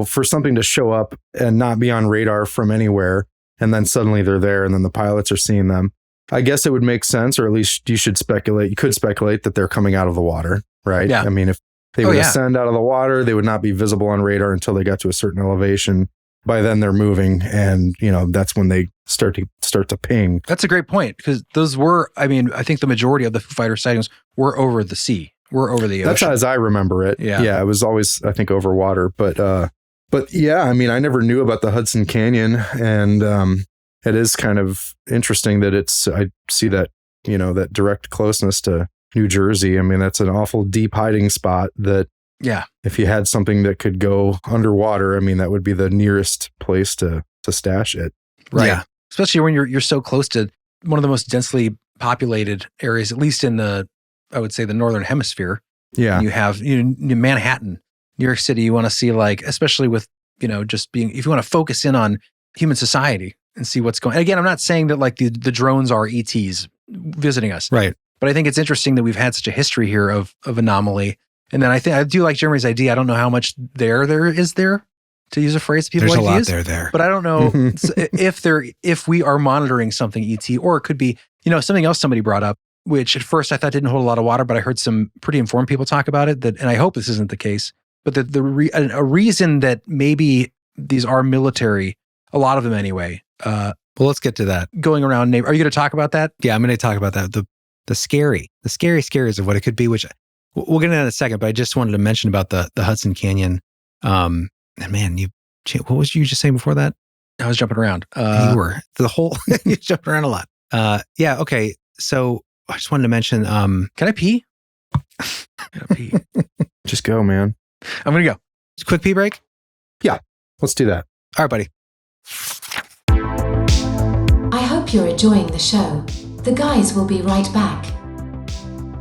For something to show up and not be on radar from anywhere, and then suddenly they're there and then the pilots are seeing them. I guess it would make sense, or at least you could speculate that they're coming out of the water, right? Yeah. I mean, if they would ascend out of the water, they would not be visible on radar until they got to a certain elevation. By then they're moving, and that's when they start to ping. That's a great point, because those were, I think the majority of the Foo Fighter sightings were over the sea, were over the ocean. That's as I remember it. Yeah, it was always, I think, over water. But yeah, I never knew about the Hudson Canyon, and it is kind of interesting that I see that that direct closeness to New Jersey. That's an awful deep hiding spot that. Yeah. If you had something that could go underwater, that would be the nearest place to stash it. Right. Yeah. Especially when you're so close to one of the most densely populated areas, at least in I would say the Northern Hemisphere. Yeah. And you have Manhattan, New York City. You want to see, like, especially with, just being, if you want to focus in on human society and see what's going on. Again, I'm not saying that like the drones are ETs visiting us. Right. But I think it's interesting that we've had such a history here of anomaly. And then I do like Jeremy's idea. I don't know how much there is there, to use a phrase people There's like to use. There's a lot there. But I don't know if we are monitoring something ET, or it could be, something else somebody brought up, which at first I thought didn't hold a lot of water, but I heard some pretty informed people talk about it, and I hope this isn't the case, but a reason that maybe these are military, a lot of them anyway. Well, let's get to that. Going around, are you going to talk about that? Yeah, I'm going to talk about that. The scary scaries of what it could be, which we'll get into that in a second, but I just wanted to mention about the Hudson Canyon. And man, what was you just saying before that? I was jumping around. You were you jumped around a lot. Yeah. Okay. So I just wanted to mention, can I pee? I gotta pee. Just go, man. I'm going to go. Quick pee break. Yeah, let's do that. All right, buddy. I hope you're enjoying the show. The guys will be right back.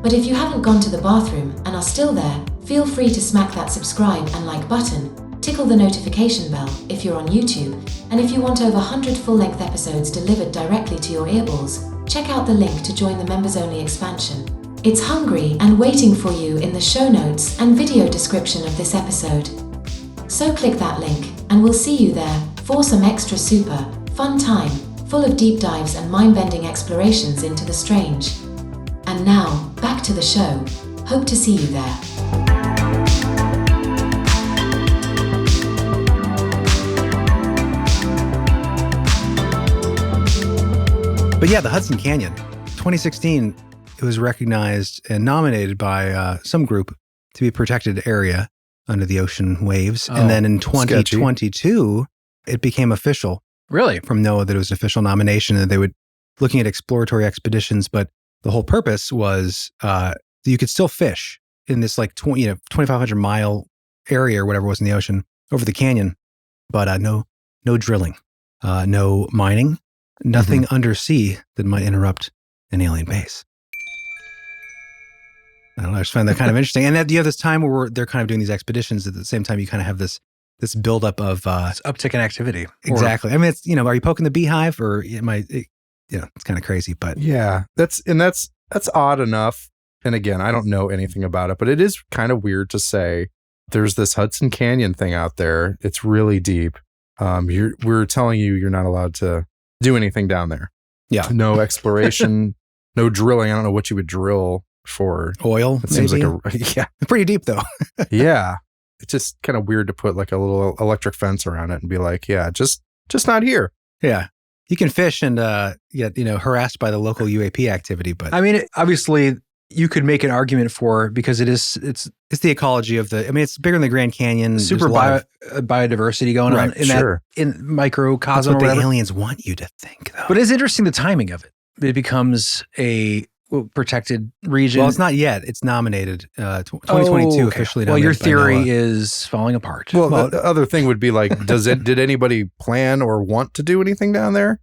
But if you haven't gone to the bathroom and are still there, feel free to smack that subscribe and like button, tickle the notification bell if you're on YouTube, and if you want over 100 full-length episodes delivered directly to your earballs, check out the link to join the members-only expansion. It's hungry and waiting for you in the show notes and video description of this episode. So click that link, and we'll see you there for some extra super fun time, full of deep dives and mind-bending explorations into the strange. And now, back to the show. Hope to see you there. But yeah, the Hudson Canyon, 2016, it was recognized and nominated by some group to be a protected area under the ocean waves. And then in 2022, it became official. Really? From NOAA that it was an official nomination, and they would looking at exploratory expeditions, but the whole purpose was you could still fish in this like 2,500 mile area or whatever was in the ocean over the canyon, but no drilling, no mining, nothing undersea that might interrupt an alien base. I don't know. I just find that kind of interesting. And you have this time where they're kind of doing these expeditions. At the same time, you kind of have this buildup of it's uptick in activity. Exactly. I mean, it's are you poking the beehive, or it's kind of crazy, but yeah, that's odd enough. And again, I don't know anything about it, but it is kind of weird to say there's this Hudson Canyon thing out there. It's really deep. We're telling you you're not allowed to do anything down there. Yeah. No exploration, no drilling. I don't know what you would drill for. Oil. It seems like pretty deep though. Yeah. It's just kind of weird to put like a little electric fence around it and be like, yeah, just not here. Yeah. You can fish and get harassed by the local UAP activity, but I mean, obviously, you could make an argument for because it's the ecology of the. I mean, it's bigger than the Grand Canyon. Super biodiversity going on in that in microcosm. That's what the aliens want you to think, though. But it's interesting the timing of it. It becomes a protected region. Well, it's not yet. It's nominated 2022 officially. Well, your theory is falling apart. Well, the other thing would be like, did anybody plan or want to do anything down there?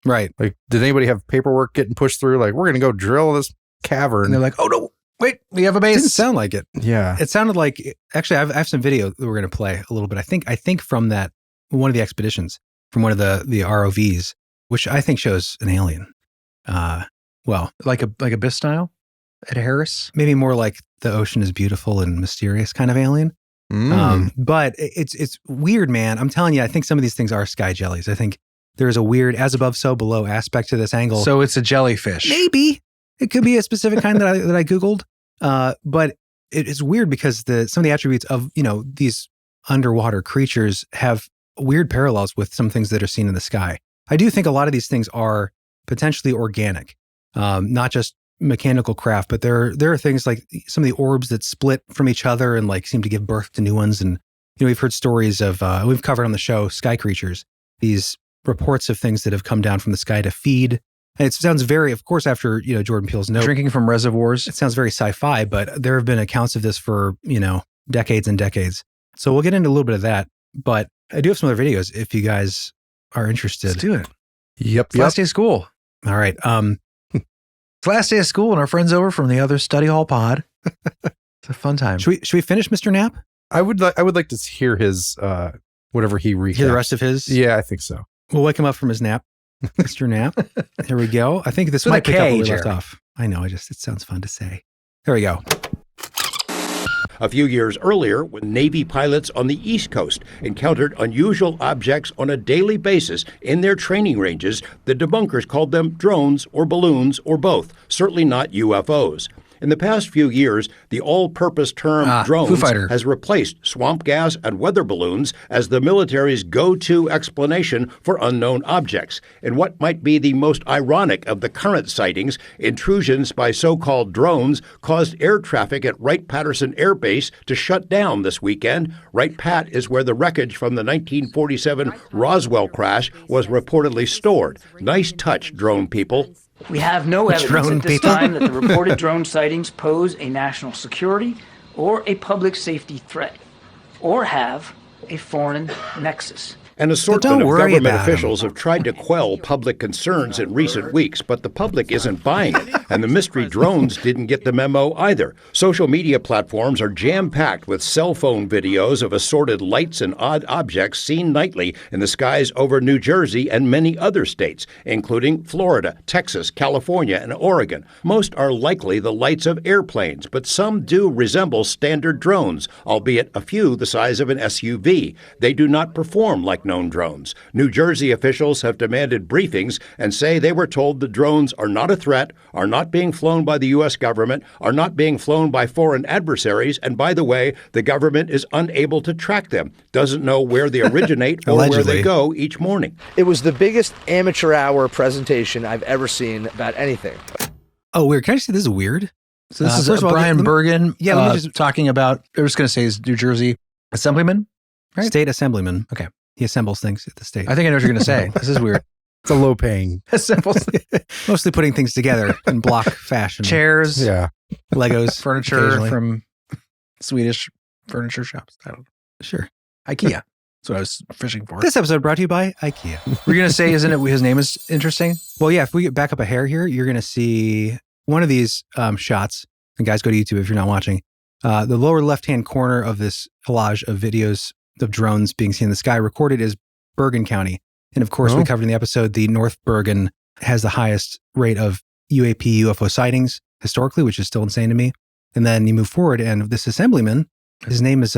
Right. Like, did anybody have paperwork getting pushed through? Like, we're going to go drill this cavern. And they're like, oh no, wait, we have a base. It didn't sound like it. Yeah. It sounded like, actually, I have some video that we're going to play a little bit. I think from that, one of the expeditions, from one of the ROVs, which I think shows an alien. Well, like a Biff style at Harris? Maybe more like the ocean is beautiful and mysterious kind of alien. But it's weird, man. I'm telling you, I think some of these things are sky jellies. I think there's a weird as above, so below aspect to this angle. So it's a jellyfish. Maybe. It could be a specific kind that I Googled. But it's weird because some of the attributes of, these underwater creatures have weird parallels with some things that are seen in the sky. I do think a lot of these things are potentially organic. Not just mechanical craft, but there are things like some of the orbs that split from each other and like seem to give birth to new ones. And we've heard stories of we've covered on the show sky creatures, these reports of things that have come down from the sky to feed. And it sounds very, of course, after Jordan Peele's note, drinking from reservoirs. It sounds very sci-fi, but there have been accounts of this for decades and decades. So we'll get into a little bit of that. But I do have some other videos if you guys are interested. Let's do it. Yep. Last day of school. All right. It's last day of school and our friends over from the other study hall pod. It's a fun time. Should we finish Mr. Knapp? I would like to hear his whatever he recapped. Hear the rest of his? Yeah, I think so. We'll wake him up from his nap. Mr. Knapp. Here we go. I think this might pick up where we left off. I know. It sounds fun to say. There we go. A few years earlier, when Navy pilots on the East Coast encountered unusual objects on a daily basis in their training ranges, the debunkers called them drones or balloons or both, certainly not UFOs. In the past few years, the all-purpose term drones has replaced swamp gas and weather balloons as the military's go-to explanation for unknown objects. In what might be the most ironic of the current sightings, intrusions by so-called drones caused air traffic at Wright-Patterson Air Base to shut down this weekend. Wright-Pat is where the wreckage from the 1947 Roswell crash was reportedly stored. Nice touch, drone people. We have no evidence at this time that the reported drone sightings pose a national security or a public safety threat, or have a foreign nexus. An assortment of government officials have tried to quell public concerns in recent weeks, but the public isn't buying it, and the mystery drones didn't get the memo either. Social media platforms are jam-packed with cell phone videos of assorted lights and odd objects seen nightly in the skies over New Jersey and many other states, including Florida, Texas, California, and Oregon. Most are likely the lights of airplanes, but some do resemble standard drones, albeit a few the size of an SUV. They do not perform like known drones. New Jersey officials have demanded briefings and say they were told the drones are not a threat, are not being flown by the U.S. government, are not being flown by foreign adversaries, and by the way, the government is unable to track them, doesn't know where they originate or where they go each morning. It was the biggest amateur hour presentation I've ever seen about anything. Oh, weird. Can I say this is weird? So this is Brian Bergen talking about, I was going to say, is New Jersey assemblyman? Right? State assemblyman. Okay. He assembles things at the state. I think I know what you're going to say. This is weird. It's a low paying. Assembles. Mostly putting things together in block fashion. Chairs. Yeah. Legos. Furniture from Swedish furniture shops. I don't know. Sure. IKEA. That's what I was fishing for. This episode brought to you by IKEA. We're going to say, isn't it, his name is interesting? Well, yeah, if we get back up a hair here, you're going to see one of these shots. And guys, go to YouTube if you're not watching. The lower left-hand corner of this collage of videos of drones being seen in the sky recorded is Bergen County. And of course, we covered in the episode, the North Bergen has the highest rate of UAP UFO sightings historically, which is still insane to me. And then you move forward, and this assemblyman, his name is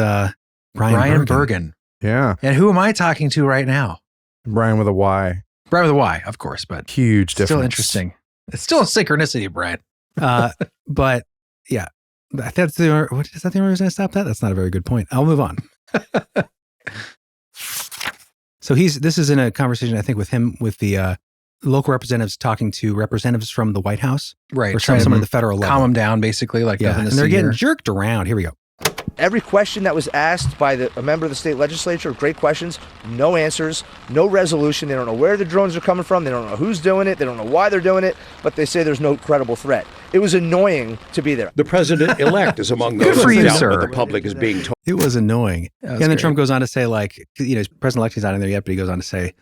Bryan Bergen. Yeah. And who am I talking to right now? Brian with a Y. Brian with a Y, of course, but huge difference. Still interesting. It's still a synchronicity, Brian. But yeah, is that the only reason I going to stop that? That's not a very good point. I'll move on. So this is in a conversation, I think, with him, with the local representatives talking to representatives from the White House. Right. Or someone at the federal level. Calm them down, basically. Like and they're getting jerked around. Here we go. Every question that was asked by a member of the state legislature, great questions, no answers, no resolution. They don't know where the drones are coming from. They don't know who's doing it. They don't know why they're doing it, but they say there's no credible threat. It was annoying to be there. The president-elect is among those who doubt what the public is being told. It was annoying. And then Trump goes on to say, like, President-elect is not in there yet, but he goes on to say,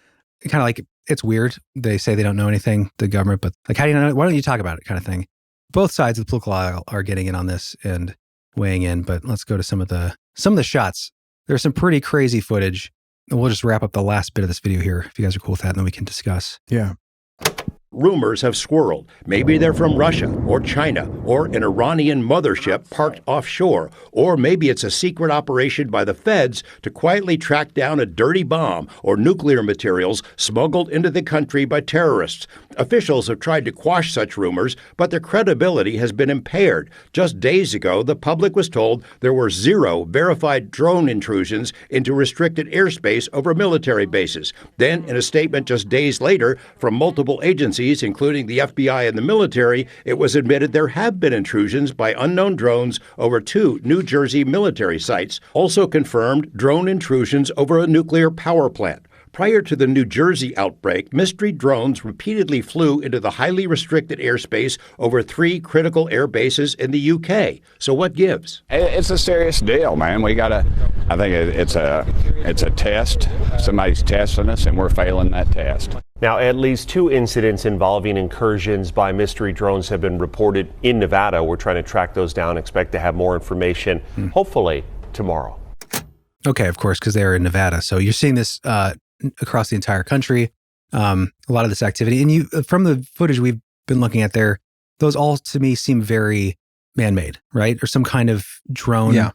kind of like, it's weird. They say they don't know anything, the government, but like, how do you know? Why don't you talk about it, kind of thing. Both sides of the political aisle are getting in on this and weighing in, but let's go to some of the shots. There's some pretty crazy footage, and we'll just wrap up the last bit of this video here, if you guys are cool with that, and then we can discuss. Yeah. Rumors have swirled. Maybe they're from Russia or China or an Iranian mothership parked offshore, or maybe it's a secret operation by the feds to quietly track down a dirty bomb or nuclear materials smuggled into the country by terrorists. Officials have tried to quash such rumors, but their credibility has been impaired. Just days ago, the public was told there were 0 verified drone intrusions into restricted airspace over military bases. Then, in a statement just days later from multiple agencies, including the FBI and the military, it was admitted there have been intrusions by unknown drones over 2 New Jersey military sites, also confirmed drone intrusions over a nuclear power plant. Prior to the New Jersey outbreak, mystery drones repeatedly flew into the highly restricted airspace over 3 critical air bases in the UK. So what gives? It's a serious deal, man. I think it's a test. Somebody's testing us, and we're failing that test. Now, at least 2 incidents involving incursions by mystery drones have been reported in Nevada. We're trying to track those down. Expect to have more information, hopefully, tomorrow. Okay, of course, because they're in Nevada. So you're seeing this across the entire country, a lot of this activity. And from the footage we've been looking at there, those all to me seem very man-made, right? Or some kind of drone. Yeah.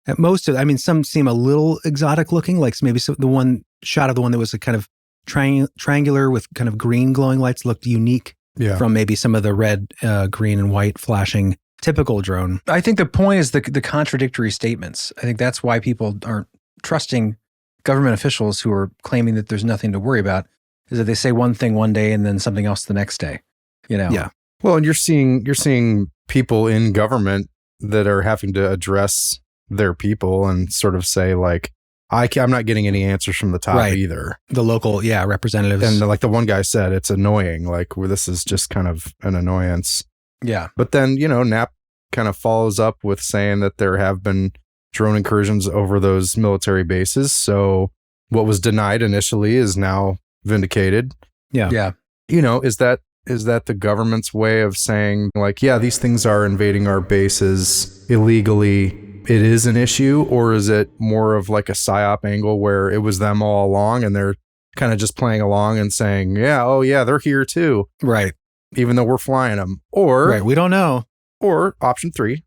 At most, some seem a little exotic looking, like maybe the one shot of the one that was a kind of triangular with kind of green glowing lights looked unique from maybe some of the red, green, and white flashing typical drone. I think the point is the contradictory statements. I think that's why people aren't trusting government officials who are claiming that there's nothing to worry about, is that they say one thing one day and then something else the next day. Yeah. Well, and you're seeing people in government that are having to address their people and sort of say, like, I'm not getting any answers from the top either. The local, representatives. And like the one guy said, it's annoying. Like, this is just kind of an annoyance. Yeah. But then, Knapp kind of follows up with saying that there have been drone incursions over those military bases. So what was denied initially is now vindicated. Yeah. You know, is that the government's way of saying, like, yeah, these things are invading our bases illegally, it is an issue? Or is it more of like a psyop angle where it was them all along and they're kind of just playing along and saying, yeah, oh yeah, they're here too. Right. Even though we're flying them. Or right, we don't know. Or option 3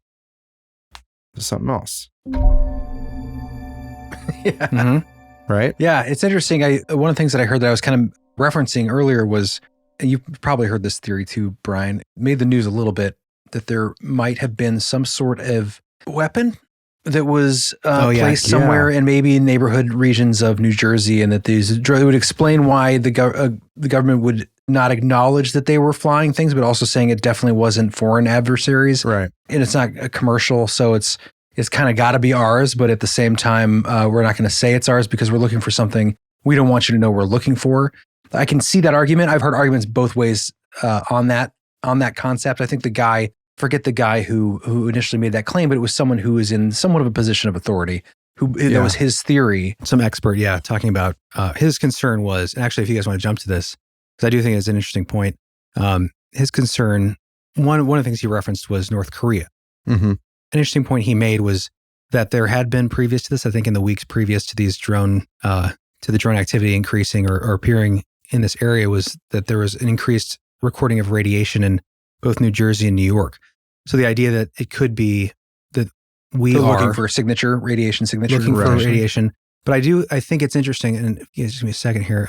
is something else. Yeah. Mm-hmm. Right? Yeah, it's interesting. One of the things that I heard that I was kind of referencing earlier was, and you probably heard this theory too, Brian, it made the news a little bit, that there might have been some sort of weapon that was placed somewhere in maybe neighborhood regions of New Jersey, and that it would explain why the government would not acknowledge that they were flying things, but also saying it definitely wasn't foreign adversaries. Right. And it's not a commercial, so it's kind of got to be ours, but at the same time, we're not going to say it's ours because we're looking for something we don't want you to know we're looking for. I can see that argument. I've heard arguments both ways on that concept. I think forget the guy who initially made that claim, but it was someone who was in somewhat of a position of authority. That was his theory. Some expert, talking about his concern was, and actually, if you guys want to jump to this, because I do think it's an interesting point. His concern, one of the things he referenced was North Korea. Mm-hmm. An interesting point he made was that there had been previous to this, I think in the weeks previous to these to the drone activity increasing or appearing in this area, was that there was an increased recording of radiation in both New Jersey and New York. So the idea that it could be that we are looking for radiation signature. Looking for radiation. But I think it's interesting, and just give me a second here.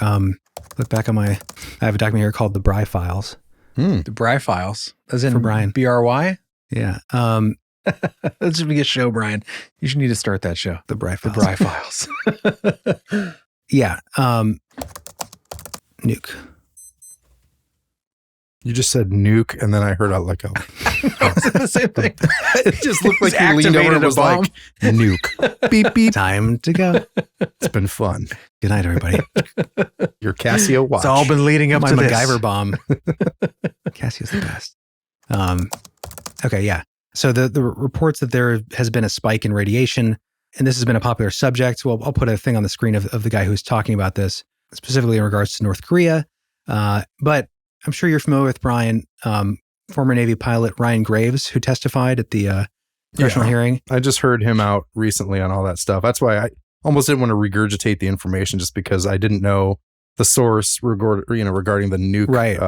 Look back on I have a document here called the Bry Files. The Bry Files, as in for Brian. BRY? Yeah. That should be a show, Brian. You should need to start that show. The Bry Files. The Bry Files. Yeah. Nuke. You just said nuke, and then I heard like a... the same thing. It just looked like you leaned over and was like, nuke. Beep, beep. Time to go. It's been fun. Good night, everybody. Your Casio watch. It's all been leading up my to MacGyver bomb. Casio's the best. Okay, yeah. So the reports that there has been a spike in radiation, and this has been a popular subject. Well, I'll put a thing on the screen of the guy who's talking about this, specifically in regards to North Korea. But I'm sure you're familiar with Brian, former Navy pilot Ryan Graves, who testified at the congressional hearing. I just heard him out recently on all that stuff. That's why I almost didn't want to regurgitate the information, just because I didn't know the source regarding the nuke, right.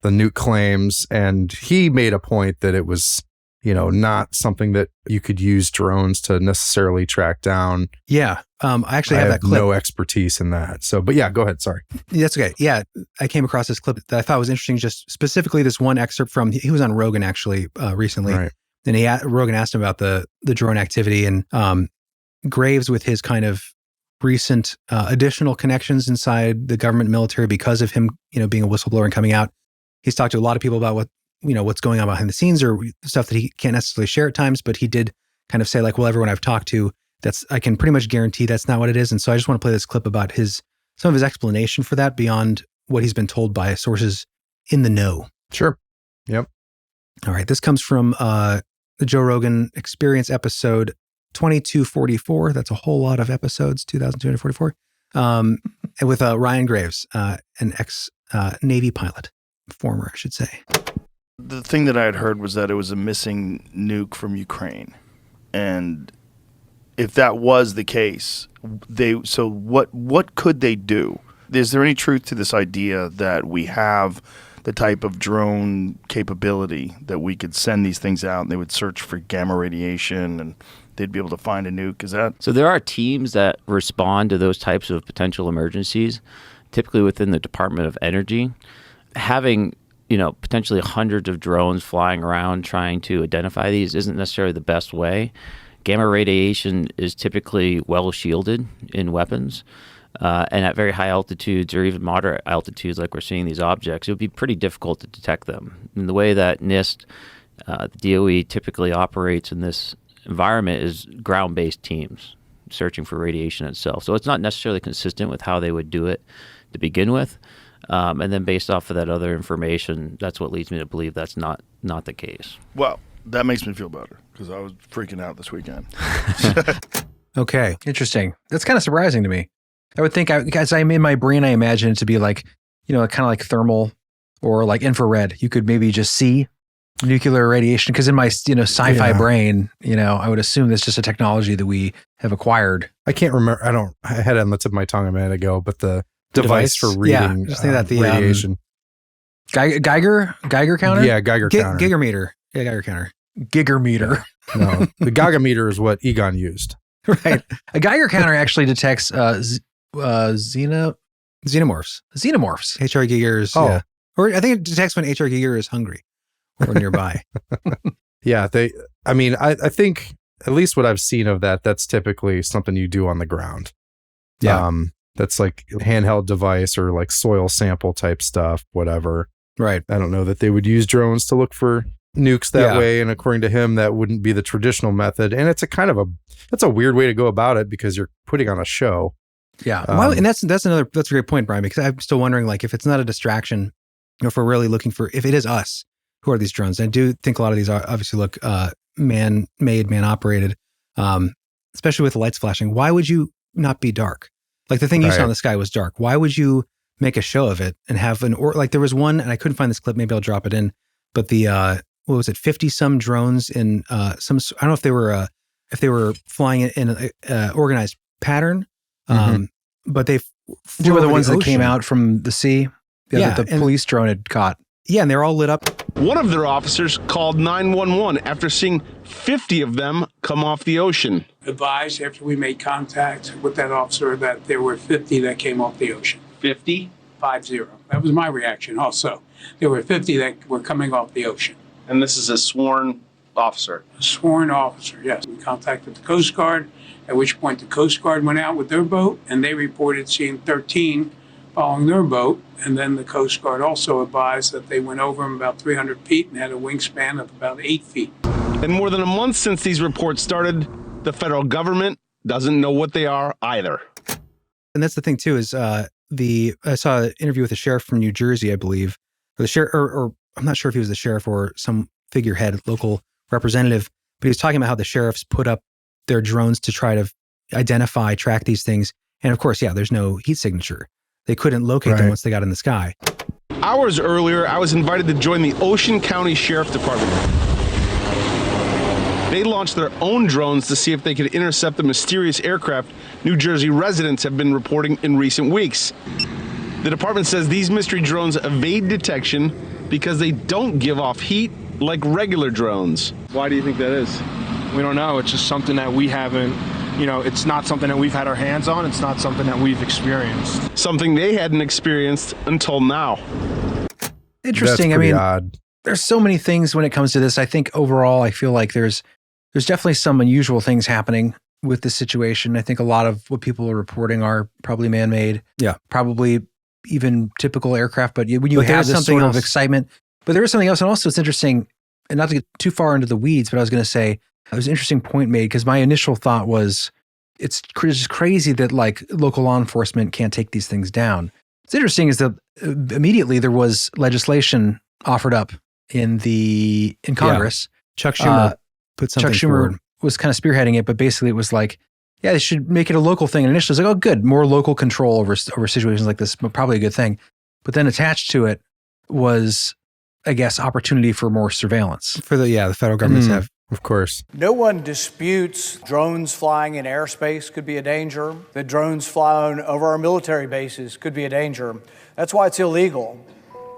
The nuke claims. And he made a point that it was, not something that you could use drones to necessarily track down. Yeah. I actually have that clip. No expertise in that. So, but yeah, go ahead. Sorry. That's okay. Yeah. I came across this clip that I thought was interesting. Just specifically this one excerpt from, he was on Rogan actually recently. Right. And Rogan asked him about the drone activity, and Graves, with his kind of recent additional connections inside the government military because of him, being a whistleblower and coming out. He's talked to a lot of people about what's going on behind the scenes, or stuff that he can't necessarily share at times, but he did kind of say, like, well, everyone I've talked to, I can pretty much guarantee that's not what it is. And so I just want to play this clip about some of his explanation for that beyond what he's been told by sources in the know. Sure. Yep. All right. This comes from the Joe Rogan Experience episode 2244. That's a whole lot of episodes, 2244. And with Ryan Graves, an ex-Navy pilot, former, I should say. The thing that I had heard was that it was a missing nuke from Ukraine. And if that was the case, what could they do? Is there any truth to this idea that we have the type of drone capability that we could send these things out and they would search for gamma radiation and they'd be able to find a nuke? Is that... So there are teams that respond to those types of potential emergencies, typically within the Department of Energy. Having, potentially hundreds of drones flying around trying to identify these isn't necessarily the best way. Gamma radiation is typically well shielded in weapons. And at very high altitudes or even moderate altitudes, like we're seeing these objects, it would be pretty difficult to detect them. And the way that NIST, the DOE typically operates in this environment is ground-based teams searching for radiation itself. So it's not necessarily consistent with how they would do it to begin with. And then based off of that other information, that's what leads me to believe that's not the case. Well, That makes me feel better because I was freaking out this weekend. Okay, interesting. That's kind of surprising to me. I would think, as I'm in my brain, I imagine it to be like, kind of like thermal or like infrared. You could maybe just see nuclear radiation because in my sci-fi brain, I would assume that's just a technology that we have acquired. I can't remember. I had it on the tip of my tongue a minute ago, but the device for reading just think that the radiation. Geiger counter? Yeah, Geiger counter. Geiger meter. Yeah, Geiger counter. Giger meter. No, the Gaga meter is what Egon used. Right. A Geiger counter actually detects xenomorphs. H.R. Giger's. Oh. Yeah. Or I think it detects when H.R. Giger is hungry or nearby. Yeah. I think at least what I've seen of that's typically something you do on the ground. Yeah. That's like a handheld device or like soil sample type stuff, whatever. Right. I don't know that they would use drones to look for nukes that way. And according to him, that wouldn't be the traditional method. And it's that's a weird way to go about it because you're putting on a show. Yeah. And that's a great point, Brian, because I'm still wondering, like, if it's not a distraction, if we're really looking for, if it is us who are these drones. I do think a lot of these are obviously look man-made, man-operated, especially with the lights flashing. Why would you not be dark? Like the thing you saw in the sky was dark. Why would you make a show of it and have like there was one, and I couldn't find this clip, maybe I'll drop it in, but the, what was it, 50 some drones in I don't know if they were flying in an organized pattern, but they flew over the ones ocean. That came out from the sea that the police drone had caught. Yeah, and they're all lit up. One of their officers called 911 after seeing 50 of them come off the ocean. Advised after we made contact with that officer that there were 50 that came off the ocean. 50? 50. That was my reaction also. There were 50 that were coming off the ocean. And this is a sworn officer? A sworn officer, yes. We contacted the Coast Guard, at which point the Coast Guard went out with their boat, and they reported seeing 13 following their boat. And then the Coast Guard also advised that they went over them about 300 feet and had a wingspan of about 8 feet. And more than a month since these reports started, the federal government doesn't know what they are either. And that's the thing too, is I saw an interview with a sheriff from New Jersey, I believe, or the sheriff, or I'm not sure if he was the sheriff or some figurehead, local representative, but he was talking about how the sheriffs put up their drones to try to identify, track these things. And of course, there's no heat signature. They couldn't locate them once they got in the sky. Hours earlier, I was invited to join the Ocean County Sheriff Department. They launched their own drones to see if they could intercept the mysterious aircraft New Jersey residents have been reporting in recent weeks. The department says these mystery drones evade detection because they don't give off heat like regular drones. Why do you think that is? We don't know. It's just something that we haven't, it's not something that we've had our hands on. It's not something that we've experienced. Something they hadn't experienced until now. Interesting. That's pretty odd. There's so many things when it comes to this. I think overall, I feel like there's definitely some unusual things happening with this situation. I think a lot of what people are reporting are probably man-made. Yeah. Probably even typical aircraft. But when you have this sort of excitement, but there is something else. And also it's interesting, and not to get too far into the weeds, but I was going to say, it was an interesting point made because my initial thought was, it's just crazy that like local law enforcement can't take these things down. What's interesting is that immediately there was legislation offered up in Congress. Yeah. Chuck Schumer put something forward. Was kind of spearheading it, but basically it was like, they should make it a local thing. And initially it was like, oh, good, more local control over situations like this, probably a good thing. But then attached to it was, I guess, opportunity for more surveillance. For the federal governments have. Of course. No one disputes drones flying in airspace could be a danger, that drones flying over our military bases could be a danger. That's why it's illegal.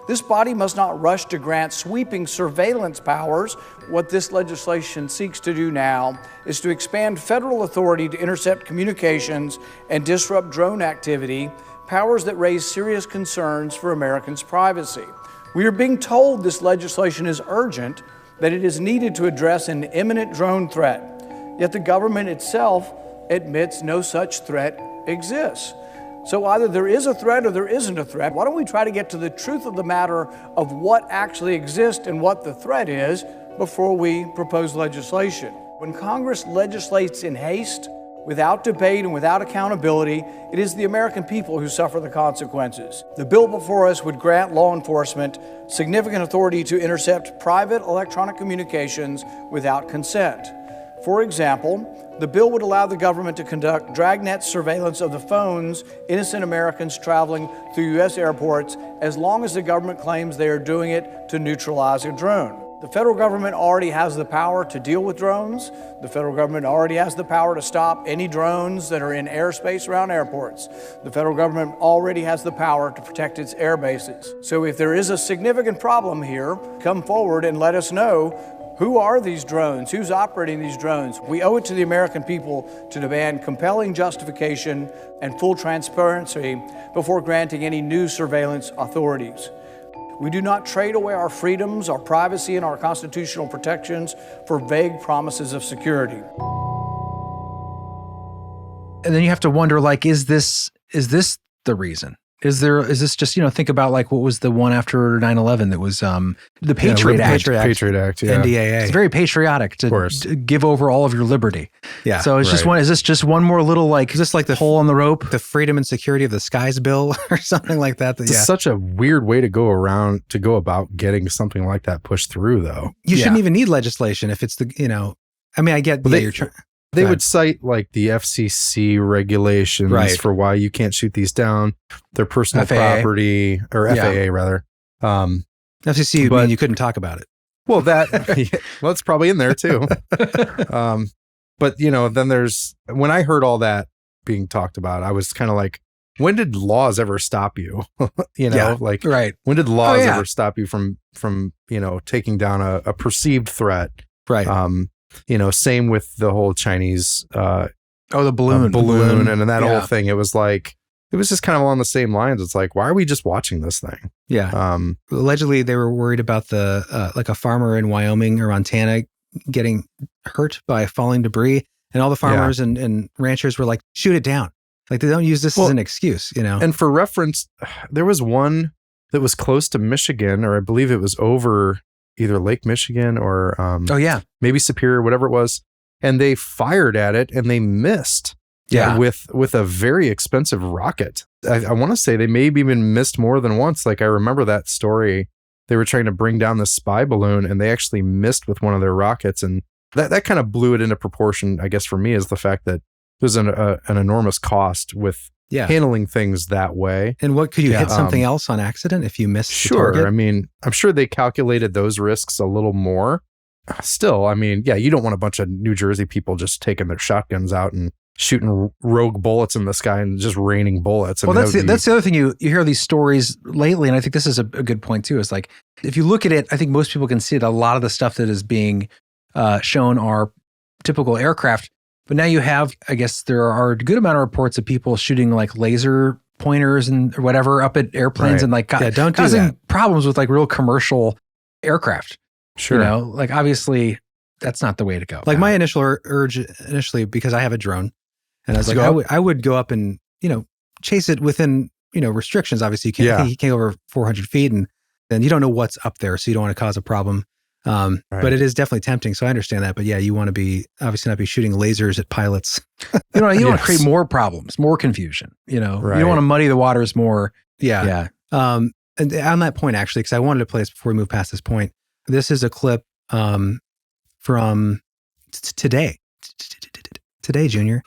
This body must not rush to grant sweeping surveillance powers. What this legislation seeks to do now is to expand federal authority to intercept communications and disrupt drone activity, powers that raise serious concerns for Americans' privacy. We are being told this legislation is urgent, that it is needed to address an imminent drone threat. Yet the government itself admits no such threat exists. So either there is a threat or there isn't a threat. Why don't we try to get to the truth of the matter of what actually exists and what the threat is before we propose legislation? When Congress legislates in haste, Without debate and without accountability, it is the American people who suffer the consequences. The bill before us would grant law enforcement significant authority to intercept private electronic communications without consent. For example, the bill would allow the government to conduct dragnet surveillance of the phones innocent Americans traveling through U.S. airports as long as the government claims they are doing it to neutralize a drone. The federal government already has the power to deal with drones. The federal government already has the power to stop any drones that are in airspace around airports. The federal government already has the power to protect its air bases. So if there is a significant problem here, come forward and let us know. Who are these drones? Who's operating these drones? We owe it to the American people to demand compelling justification and full transparency before granting any new surveillance authorities. We do not trade away our freedoms, our privacy, and our constitutional protections for vague promises of security. And then you have to wonder, like, is this the reason? Is this just, think about like what was the one after 9/11 that was the Patriot Act. Patriot Act, yeah. NDAA. It's very patriotic to give over all of your liberty. Yeah. So it's is this just one more little like, is this like the hole on the rope? The freedom and security of the skies bill or something like that? It's such a weird way to go about getting something like that pushed through, though. You shouldn't even need legislation if it's I get you're trying. They would cite like the FCC regulations for why you can't shoot these down. Their personal property, or FAA rather. FCC, but you couldn't talk about it. Well, it's probably in there too. But then when I heard all that being talked about, I was kind of like, when did laws ever stop you? When did laws ever stop you from taking down a perceived threat? Right. Same with the whole Chinese, the balloon, and that whole thing. It was just kind of along the same lines. It's like, why are we just watching this thing? Yeah. Allegedly, they were worried about the like a farmer in Wyoming or Montana getting hurt by falling debris, and all the farmers and ranchers were like, shoot it down. Like, they don't use this as an excuse, And for reference, there was one that was close to Michigan, or I believe it was over either Lake Michigan or maybe Superior, whatever it was, and they fired at it and they missed with a very expensive rocket. I want to say they maybe even missed more than once. Like, I remember that story. They were trying to bring down the spy balloon and they actually missed with one of their rockets, and that kind of blew it into proportion, I guess, for me, is the fact that there's an enormous cost with handling things that way. And what, could you hit something else on accident if you missed the target? I mean, I'm sure they calculated those risks a little more. Still, I mean, you don't want a bunch of New Jersey people just taking their shotguns out and shooting rogue bullets in the sky and just raining bullets. That's the other thing. You hear these stories lately, and I think this is a good point too. Is like, if you look at it, I think most people can see that a lot of the stuff that is being shown are typical aircraft. But now you have, I guess there are a good amount of reports of people shooting like laser pointers and whatever up at airplanes and like causing problems with like real commercial aircraft. Sure. Like, obviously that's not the way to go. Like, my initial urge initially, because I have a drone, and I was like, I would go up and, chase it within, restrictions. Obviously you can't go over 400 feet, and then you don't know what's up there. So you don't want to cause a problem. But it is definitely tempting. So I understand that. But you want to be obviously not be shooting lasers at pilots. You don't want to create more problems, more confusion. You don't want to muddy the waters more. Yeah. And on that point, actually, because I wanted to play this before we move past this point. This is a clip from today, Junior,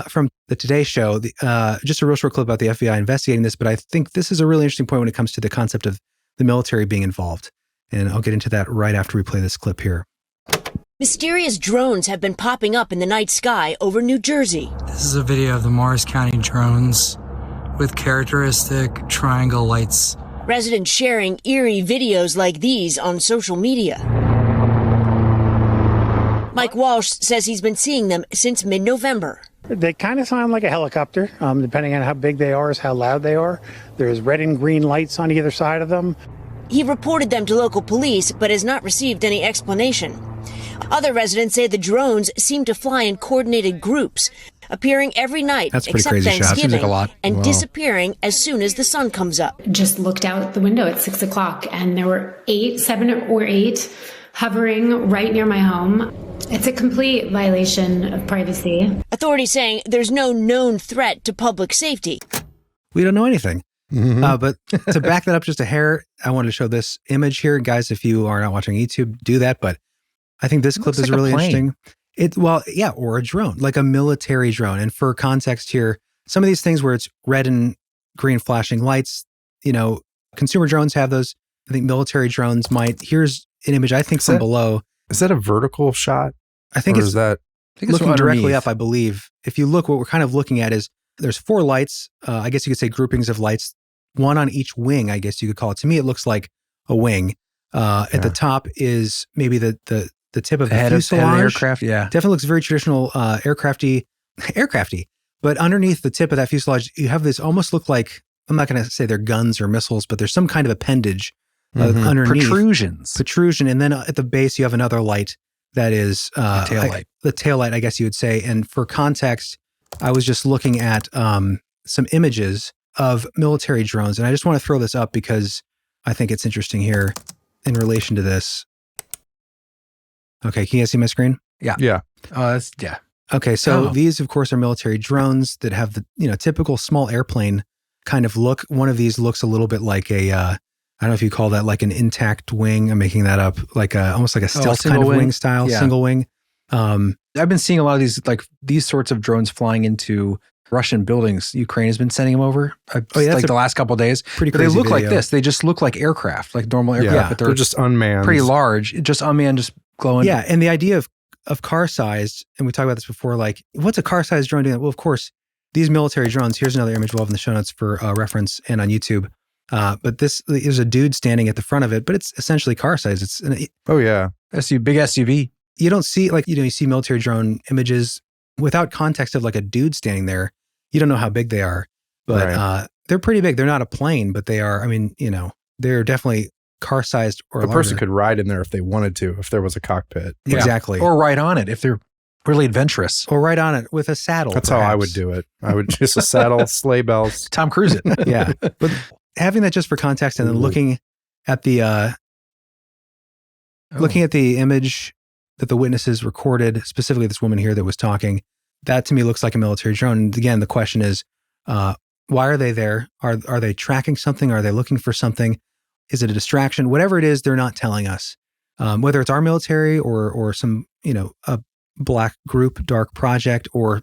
from the Today Show. Just a real short clip about the FBI investigating this. But I think this is a really interesting point when it comes to the concept of the military being involved. And I'll get into that right after we play this clip here. Mysterious drones have been popping up in the night sky over New Jersey. This is a video of the Morris County drones with characteristic triangle lights. Residents sharing eerie videos like these on social media. Mike Walsh says he's been seeing them since mid-November. They kind of sound like a helicopter, depending on how big they are is how loud they are. There's red and green lights on either side of them. He reported them to local police, but has not received any explanation. Other residents say the drones seem to fly in coordinated groups, appearing every night except Thanksgiving, and disappearing as soon as the sun comes up. Just looked out the window at 6 o'clock, and there were 7 or 8 hovering right near my home. It's a complete violation of privacy. A authorities saying there's no known threat to public safety. We don't know anything. But to back that up just a hair, I wanted to show this image here. Guys, if you are not watching YouTube, do that. But I think this clip is like really interesting. Or a drone, like a military drone. And for context here, some of these things where it's red and green flashing lights, consumer drones have those. I think military drones might. Here's an image, I think, from below. Is that a vertical shot? I think it's looking directly up, I believe. If you look, what we're kind of looking at is there's 4 lights. I guess you could say groupings of lights, one on each wing, I guess you could call it. To me, it looks like a wing. At the top is maybe the tip of the fuselage. Head of the aircraft, yeah. Definitely looks very traditional aircrafty. But underneath the tip of that fuselage, you have this almost look like, I'm not going to say they're guns or missiles, but there's some kind of appendage underneath. Protrusion. And then at the base, you have another light that is the tail light, I guess you would say. And for context, I was just looking at some images of military drones. And I just want to throw this up because I think it's interesting here in relation to this. Okay, can you guys see my screen? Yeah. Yeah. Yeah. Okay, so these, of course, are military drones that have the typical small airplane kind of look. One of these looks a little bit like a, I don't know if you call that like an intact wing. I'm making that up, like almost like a stealth kind of wing style, single wing. I've been seeing a lot of these sorts of drones flying into Russian buildings. Ukraine has been sending them over. The last couple of days. Pretty crazy. They look video. like this. They just look like aircraft, like normal aircraft, but they're just unmanned, pretty large, just unmanned, just glowing. Yeah, and the idea of car-sized, and we talked about this before, like what's a car-sized drone doing? Well, of course, these military drones. Here's another image we'll have in the show notes for reference and on YouTube. But this is a dude standing at the front of it, but it's essentially car-sized. It's big SUV. You don't see you see military drone images without context of like a dude standing there. You don't know how big they are, but they're pretty big. They're not a plane, but they are. I mean, they're definitely car-sized or larger. A person could ride in there if they wanted to, if there was a cockpit. Yeah. Exactly. Or ride on it if they're really adventurous. Or ride on it with a saddle. That's how I would do it. I would just a saddle, sleigh bells. Tom Cruise it. Yeah. But having that just for context and then looking at the image that the witnesses recorded, specifically this woman here that was talking, that to me looks like a military drone. And again, the question is, why are they there? Are they tracking something? Are they looking for something? Is it a distraction? Whatever it is, they're not telling us. Whether it's our military or some, a black group, dark project, or,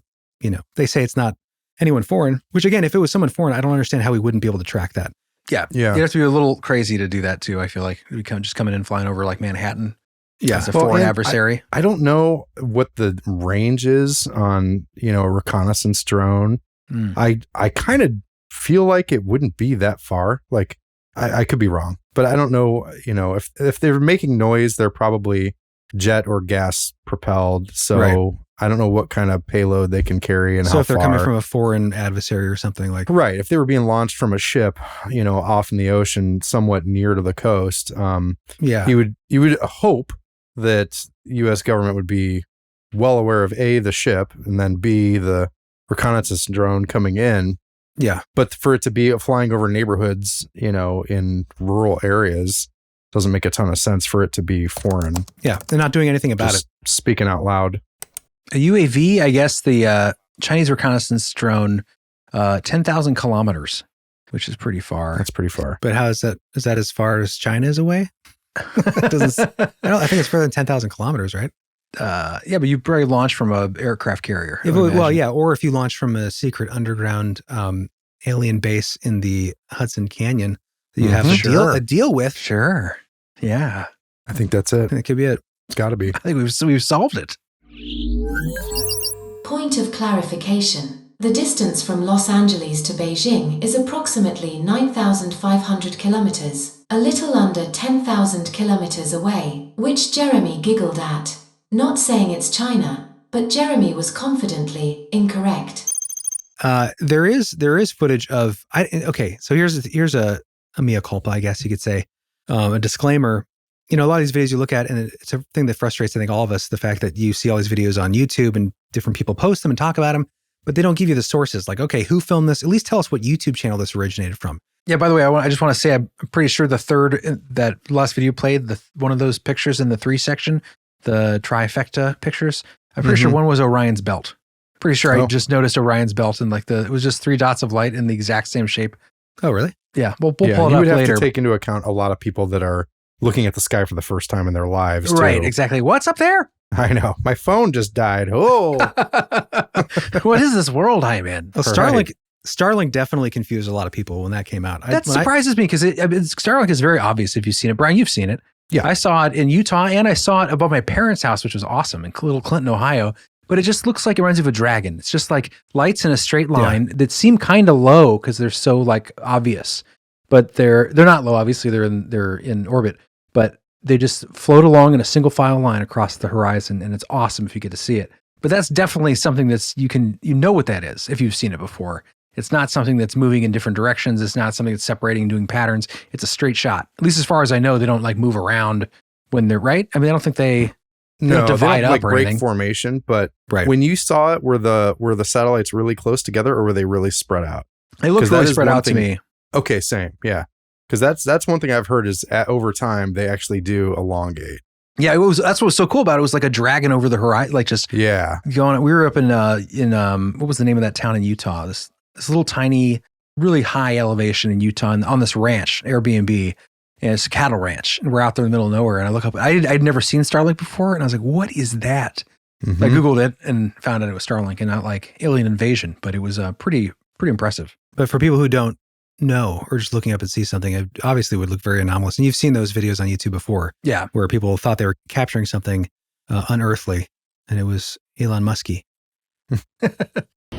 they say it's not anyone foreign, which again, if it was someone foreign, I don't understand how we wouldn't be able to track that. Yeah. You'd have to be a little crazy to do that too. I feel like just coming in flying over like Manhattan. Yeah. As a foreign adversary. I don't know what the range is on, a reconnaissance drone. I kind of feel like it wouldn't be that far. Like I could be wrong, but I don't know, if they're making noise, they're probably jet or gas propelled. So I don't know what kind of payload they can carry and how far. So if they're coming from a foreign adversary or something like. Right. If they were being launched from a ship, off in the ocean, somewhat near to the coast, you would hope that U.S. government would be well aware of A, the ship, and then B, the reconnaissance drone coming in. Yeah. But for it to be flying over neighborhoods, in rural areas, doesn't make a ton of sense for it to be foreign. Yeah. They're not doing anything about it. Speaking out loud. A UAV, I guess the Chinese reconnaissance drone, 10,000 kilometers, which is pretty far. That's pretty far. But how is that? Is that as far as China is away? I think it's further than 10,000 kilometers, right? Yeah, but you probably launch from an aircraft carrier. Or if you launch from a secret underground alien base in the Hudson Canyon that you have a deal with. Sure. Yeah. I think that's it. I think that could be it. It's got to be. I think we've solved it. Point of clarification. The distance from Los Angeles to Beijing is approximately 9,500 kilometers, a little under 10,000 kilometers away, which Jeremy giggled at. Not saying it's China, but Jeremy was confidently incorrect. There is footage of, so here's a mea culpa, I guess you could say, a disclaimer. A lot of these videos you look at, and it's a thing that frustrates, I think, all of us, the fact that you see all these videos on YouTube and different people post them and talk about them, but they don't give you the sources. Like, okay, who filmed this? At least tell us what YouTube channel this originated from. Yeah, by the way, I just want to say, I'm pretty sure that last video played, one of those pictures in the 3 section, the trifecta pictures, I'm pretty sure one was Orion's belt. Pretty sure I just noticed Orion's belt and it was just 3 dots of light in the exact same shape. Oh, really? Yeah. We'll pull it up later. You would have to take into account a lot of people that are looking at the sky for the first time in their lives. Right, too. exactly. What's up there? I know. My phone just died. Oh. What is this world I'm in? Well, Starlink definitely confused a lot of people when that came out. That surprises me because Starlink is very obvious if you've seen it. Brian, you've seen it. Yeah. I saw it in Utah and I saw it above my parents' house, which was awesome, in little Clinton, Ohio. But it just looks like it reminds you of a dragon. It's just like lights in a straight line that seem kind of low because they're so obvious. But they're not low, obviously they're in orbit. But they just float along in a single file line across the horizon, and it's awesome if you get to see it. But that's definitely something you know what that is if you've seen it before. It's not something that's moving in different directions. It's not something that's separating and doing patterns. It's a straight shot. At least as far as I know, they don't move around when they're right. I mean, I don't think they don't divide up or break anything. Formation, but when you saw it, were the satellites really close together or were they really spread out? They look really spread out to me. Okay, same. Yeah. Because that's one thing I've heard is over time, they actually do elongate. Yeah, that's what was so cool about it. It was like a dragon over the horizon, going. We were up in what was the name of that town in Utah? This little tiny, really high elevation in Utah on this ranch, Airbnb, and it's a cattle ranch. And we're out there in the middle of nowhere. And I look up, I'd never seen Starlink before. And I was like, what is that? Mm-hmm. I Googled it and found out it was Starlink and not alien invasion, but it was pretty impressive. But for people who don't know or just looking up and see something, it obviously would look very anomalous. And you've seen those videos on YouTube before. Yeah. Where people thought they were capturing something unearthly and it was Elon Musky.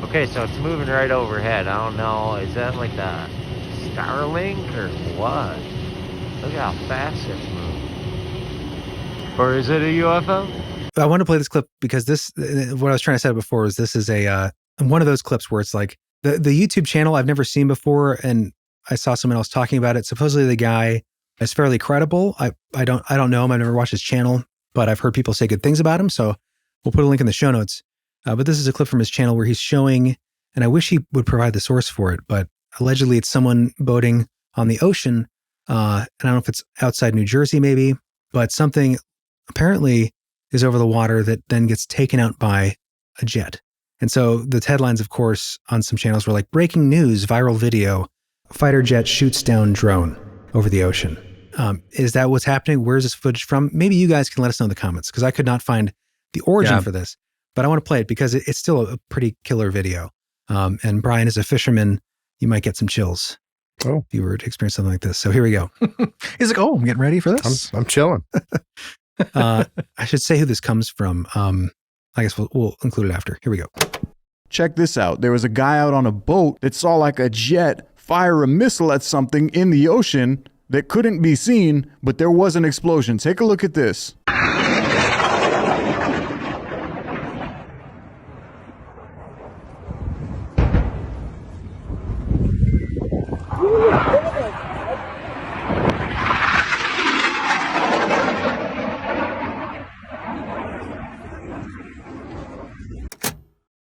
Okay, so it's moving right overhead. I don't know. Is that like the Starlink or what? Look how fast it's moving. Or is it a UFO? I want to play this clip because what I was trying to say before is this is one of those clips where it's like the YouTube channel I've never seen before, and I saw someone else talking about it. Supposedly the guy is fairly credible. I don't know him. I've never watched his channel, but I've heard people say good things about him. So we'll put a link in the show notes. But this is a clip from his channel where he's showing, and I wish he would provide the source for it, but allegedly it's someone boating on the ocean. And I don't know if it's outside New Jersey maybe, but something apparently is over the water that then gets taken out by a jet. And so the headlines, of course, on some channels were like, breaking news, viral video, fighter jet shoots down drone over the ocean. Is that what's happening? Where's this footage from? Maybe you guys can let us know in the comments because I could not find the origin for this. But I want to play it because it's still a pretty killer video. And Brian, as a fisherman, you might get some chills if you were to experience something like this. So here we go. He's like, I'm getting ready for this. I'm chilling. I should say who this comes from. I guess we'll include it after. Here we go. Check this out. There was a guy out on a boat that saw a jet fire a missile at something in the ocean that couldn't be seen, but there was an explosion. Take a look at this.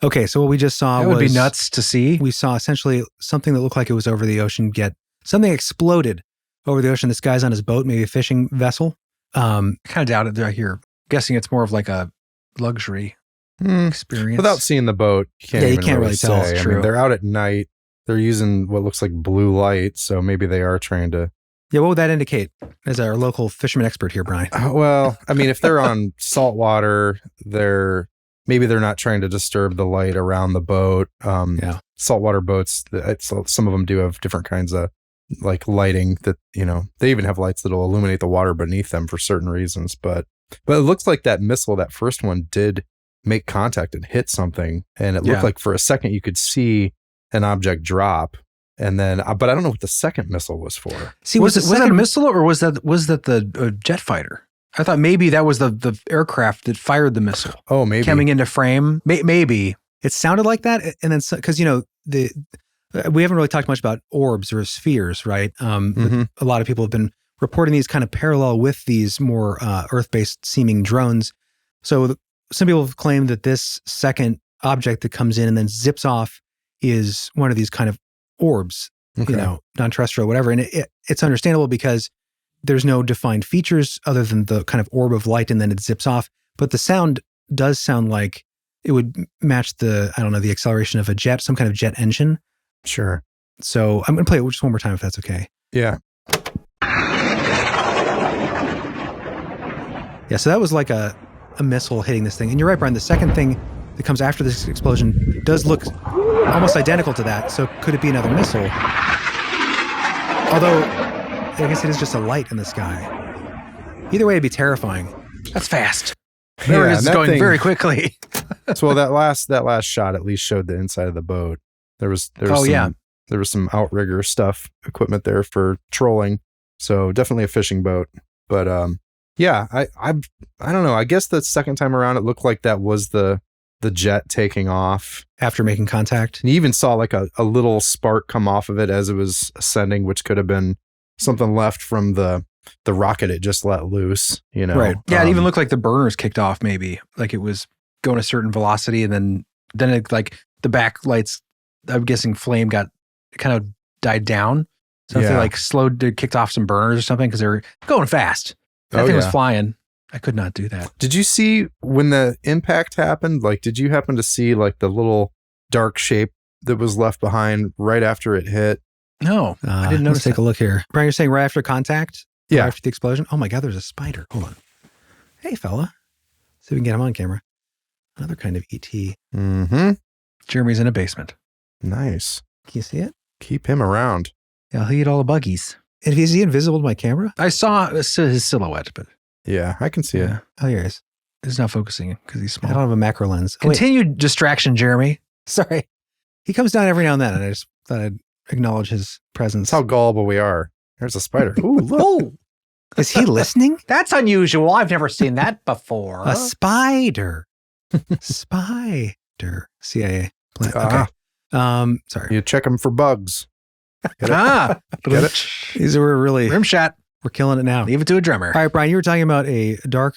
Okay, so what we just saw would be nuts to see. We saw essentially something that looked like it was over the ocean something exploded over the ocean. This guy's on his boat, maybe a fishing vessel. Kind of doubt it here. Guessing it's more of like a luxury experience. Without seeing the boat, you can't really tell. It's true. I mean, they're out at night. They're using what looks like blue light, so maybe they are trying to. Yeah, what would that indicate? As our local fisherman expert here, Brian. Well, I mean, if they're on salt water, maybe they're not trying to disturb the light around the boat. Saltwater boats, some of them do have different kinds of lighting that, they even have lights that'll illuminate the water beneath them for certain reasons. But it looks like that missile, that first one, did make contact and hit something. And it looked like for a second you could see an object drop. And then, but I don't know what the second missile was for. See, was that a missile or was that the jet fighter? I thought maybe that was the aircraft that fired the missile. Oh, maybe. Coming into frame. Maybe. It sounded like that. And then, because, we haven't really talked much about orbs or spheres, right? A lot of people have been reporting these kind of parallel with these more Earth-based seeming drones. So some people have claimed that this second object that comes in and then zips off is one of these kind of orbs, non-terrestrial, whatever. And it's understandable because there's no defined features other than the kind of orb of light and then it zips off. But the sound does sound like it would match the acceleration of a jet, some kind of jet engine. Sure. So I'm going to play it just one more time if that's okay. Yeah. Yeah, so that was like a missile hitting this thing. And you're right, Brian, the second thing that comes after this explosion does look almost identical to that. So could it be another missile? Although, I guess it is just a light in the sky. Either way, it'd be terrifying. That's fast. It's going very quickly. So that last shot at least showed the inside of the boat. There was some outrigger stuff, equipment there for trolling. So definitely a fishing boat. But yeah, I don't know. I guess the second time around, it looked like that was the jet taking off after making contact. And you even saw like a little spark come off of it as it was ascending, which could have been something left from the rocket it just let loose, you know? Right. Yeah, it even looked like the burners kicked off maybe. Like it was going a certain velocity and then it, like the backlights, I'm guessing flame kind of died down. So if they like kicked off some burners or something because they were going fast. That thing was flying. I could not do that. Did you see when the impact happened? Like, did you happen to see like the little dark shape that was left behind right after it hit? No, I didn't notice. Let's take a look here. Brian, you're saying right after contact? Yeah. Right after the explosion? Oh my God, there's a spider. Hold on. Hey, fella. See if we can get him on camera. Another kind of ET. Mm-hmm. Jeremy's in a basement. Nice. Can you see it? Keep him around. Yeah, he'll eat all the buggies. And is he invisible to my camera? I saw his silhouette, but... Yeah, I can see it. Oh, here he is. He's not focusing because he's small. I don't have a macro lens. Continued distraction, Jeremy. Sorry. He comes down every now and then, and I just thought I'd acknowledge his presence. That's how gullible we are. There's a spider. Ooh, look. Oh, is he listening? That's unusual. I've never seen that before. A spider. Spider. CIA. Okay. Sorry. You check them for bugs. Get it? These are really... Rim shot. We're killing it now. Leave it to a drummer. All right, Brian, you were talking about a dark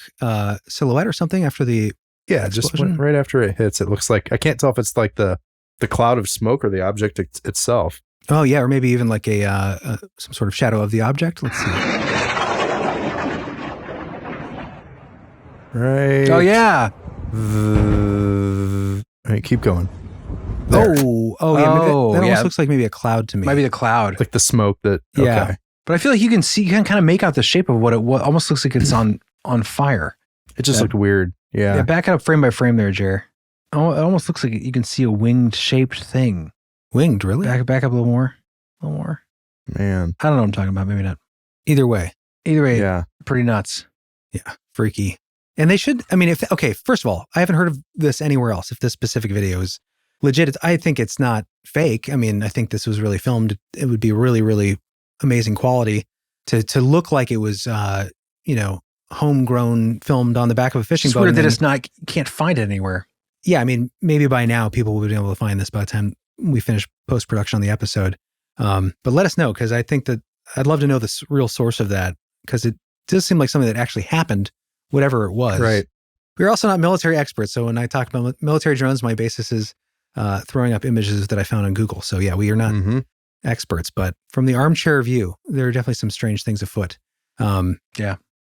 silhouette or something after the explosion? Just right after it hits. It looks like, I can't tell if it's like the cloud of smoke or the object itself. Oh, yeah, or maybe even like some sort of shadow of the object. Let's see. Right. Oh, yeah. All right, keep going. There. Oh, yeah. That almost looks like maybe a cloud to me. Might be the cloud. Like the smoke that, yeah. Okay. But I feel like you can kind of make out the shape of what almost looks like it's on fire. It just looked weird. Yeah. Yeah, back it up frame by frame there, Jer. Oh, it almost looks like you can see a winged shaped thing. Winged, really? Back up a little more. Man. I don't know what I'm talking about. Maybe not. Either way. Yeah. Pretty nuts. Yeah. Freaky. And they should, I mean, first of all, I haven't heard of this anywhere else. If this specific video is legit, I think it's not fake. I mean, I think this was really filmed. It would be really, really amazing quality to look like it was, homegrown, filmed on the back of a fishing boat. It's weird that it's not, you can't find it anywhere. Yeah, I mean, maybe by now people will be able to find this by the time we finish post-production on the episode. But let us know, because I think that I'd love to know the real source of that, because it does seem like something that actually happened, whatever it was. Right. We're also not military experts, so when I talk about military drones, my basis is throwing up images that I found on Google. So yeah, we are not experts, but from the armchair view, there are definitely some strange things afoot. Yeah.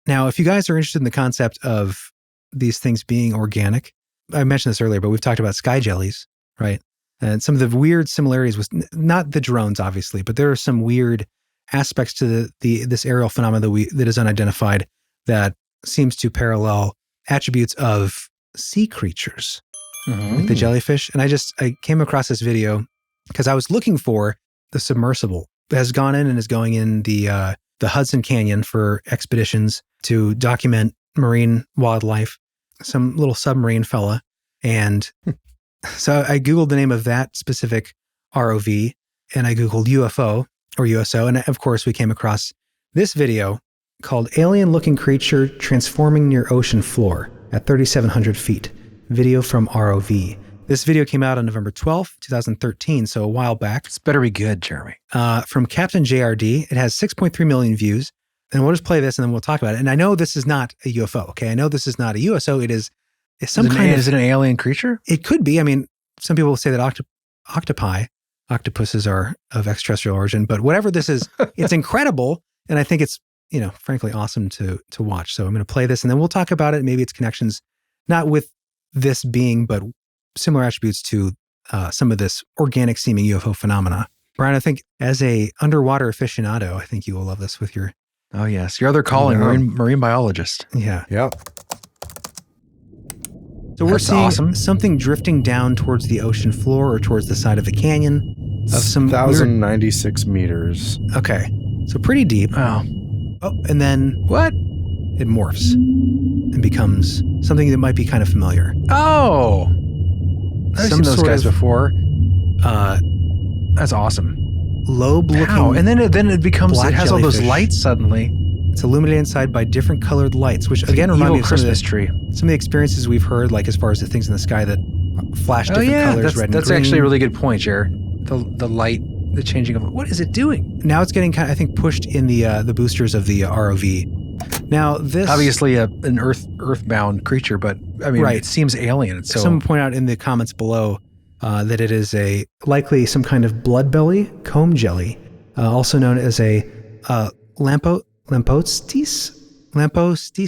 Now, if you guys are interested in the concept of these things being organic, I mentioned this earlier, but we've talked about sky jellies, right? And some of the weird similarities with not the drones, obviously, but there are some weird aspects to this aerial phenomenon that is unidentified that seems to parallel attributes of sea creatures, like the jellyfish. And I came across this video because I was looking for the submersible that has gone in and is going in the Hudson Canyon for expeditions to document marine wildlife, some little submarine fella. And so I Googled the name of that specific ROV, and I Googled UFO or USO. And of course, we came across this video called Alien Looking Creature Transforming Near Ocean Floor at 3,700 feet. Video from ROV. This video came out on November 12th, 2013, so a while back. It's better be good, Jeremy. From Captain JRD. It has 6.3 million views. And we'll just play this and then we'll talk about it. And I know this is not a UFO, okay? I know this is not a USO. It is some kind of... Is it an alien creature? It could be. I mean, some people say that octopuses are of extraterrestrial origin, but whatever this is, it's incredible. And I think it's, frankly awesome to watch. So I'm going to play this and then we'll talk about it. Maybe its connections, not with this being, but similar attributes to some of this organic seeming UFO phenomena. Bryan, I think as a underwater aficionado, I think you will love this with your... Oh, yes. Your other calling, marine biologist. Yeah. Yep. So we're seeing something drifting down towards the ocean floor or towards the side of the canyon of some 1,096 meters. Okay. So pretty deep. Oh. Oh, and then what? It morphs and becomes something that might be kind of familiar. Oh. I've seen those guys before. That's awesome. Lobe-looking. Wow. And then it becomes, it has all those lights suddenly. It's illuminated inside by different colored lights, which again remind me of Christmas tree. Some of the experiences we've heard, like as far as the things in the sky that flash different colors, red and green. That's actually a really good point, Jared. The light, the changing of, what is it doing? Now it's getting kind of, I think, pushed in the boosters of the ROV. Now this obviously an earthbound creature, but I mean, it seems alien. So someone point out in the comments below that it is likely some kind of blood belly comb jelly, also known as a Lampostis,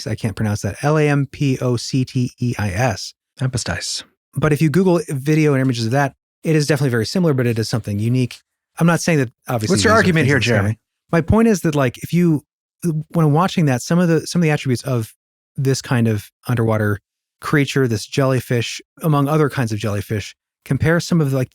I can't pronounce that. Lampocteis. Lampostis. But if you Google video and images of that, it is definitely very similar, but it is something unique. I'm not saying that obviously. What's your argument here, Jeremy? My point is that like if you, when watching that, some of the attributes of this kind of underwater creature, this jellyfish, among other kinds of jellyfish, compare some of the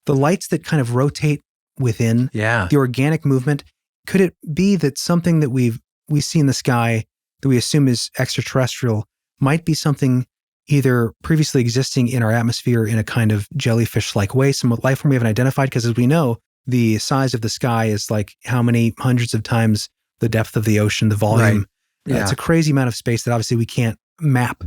lights that kind of rotate within the organic movement. Could it be that something that we see in the sky that we assume is extraterrestrial might be something either previously existing in our atmosphere in a kind of jellyfish-like way, some life form we haven't identified? Because as we know, the size of the sky is like how many hundreds of times the depth of the ocean, the volume. Right. Yeah. It's a crazy amount of space that obviously we can't map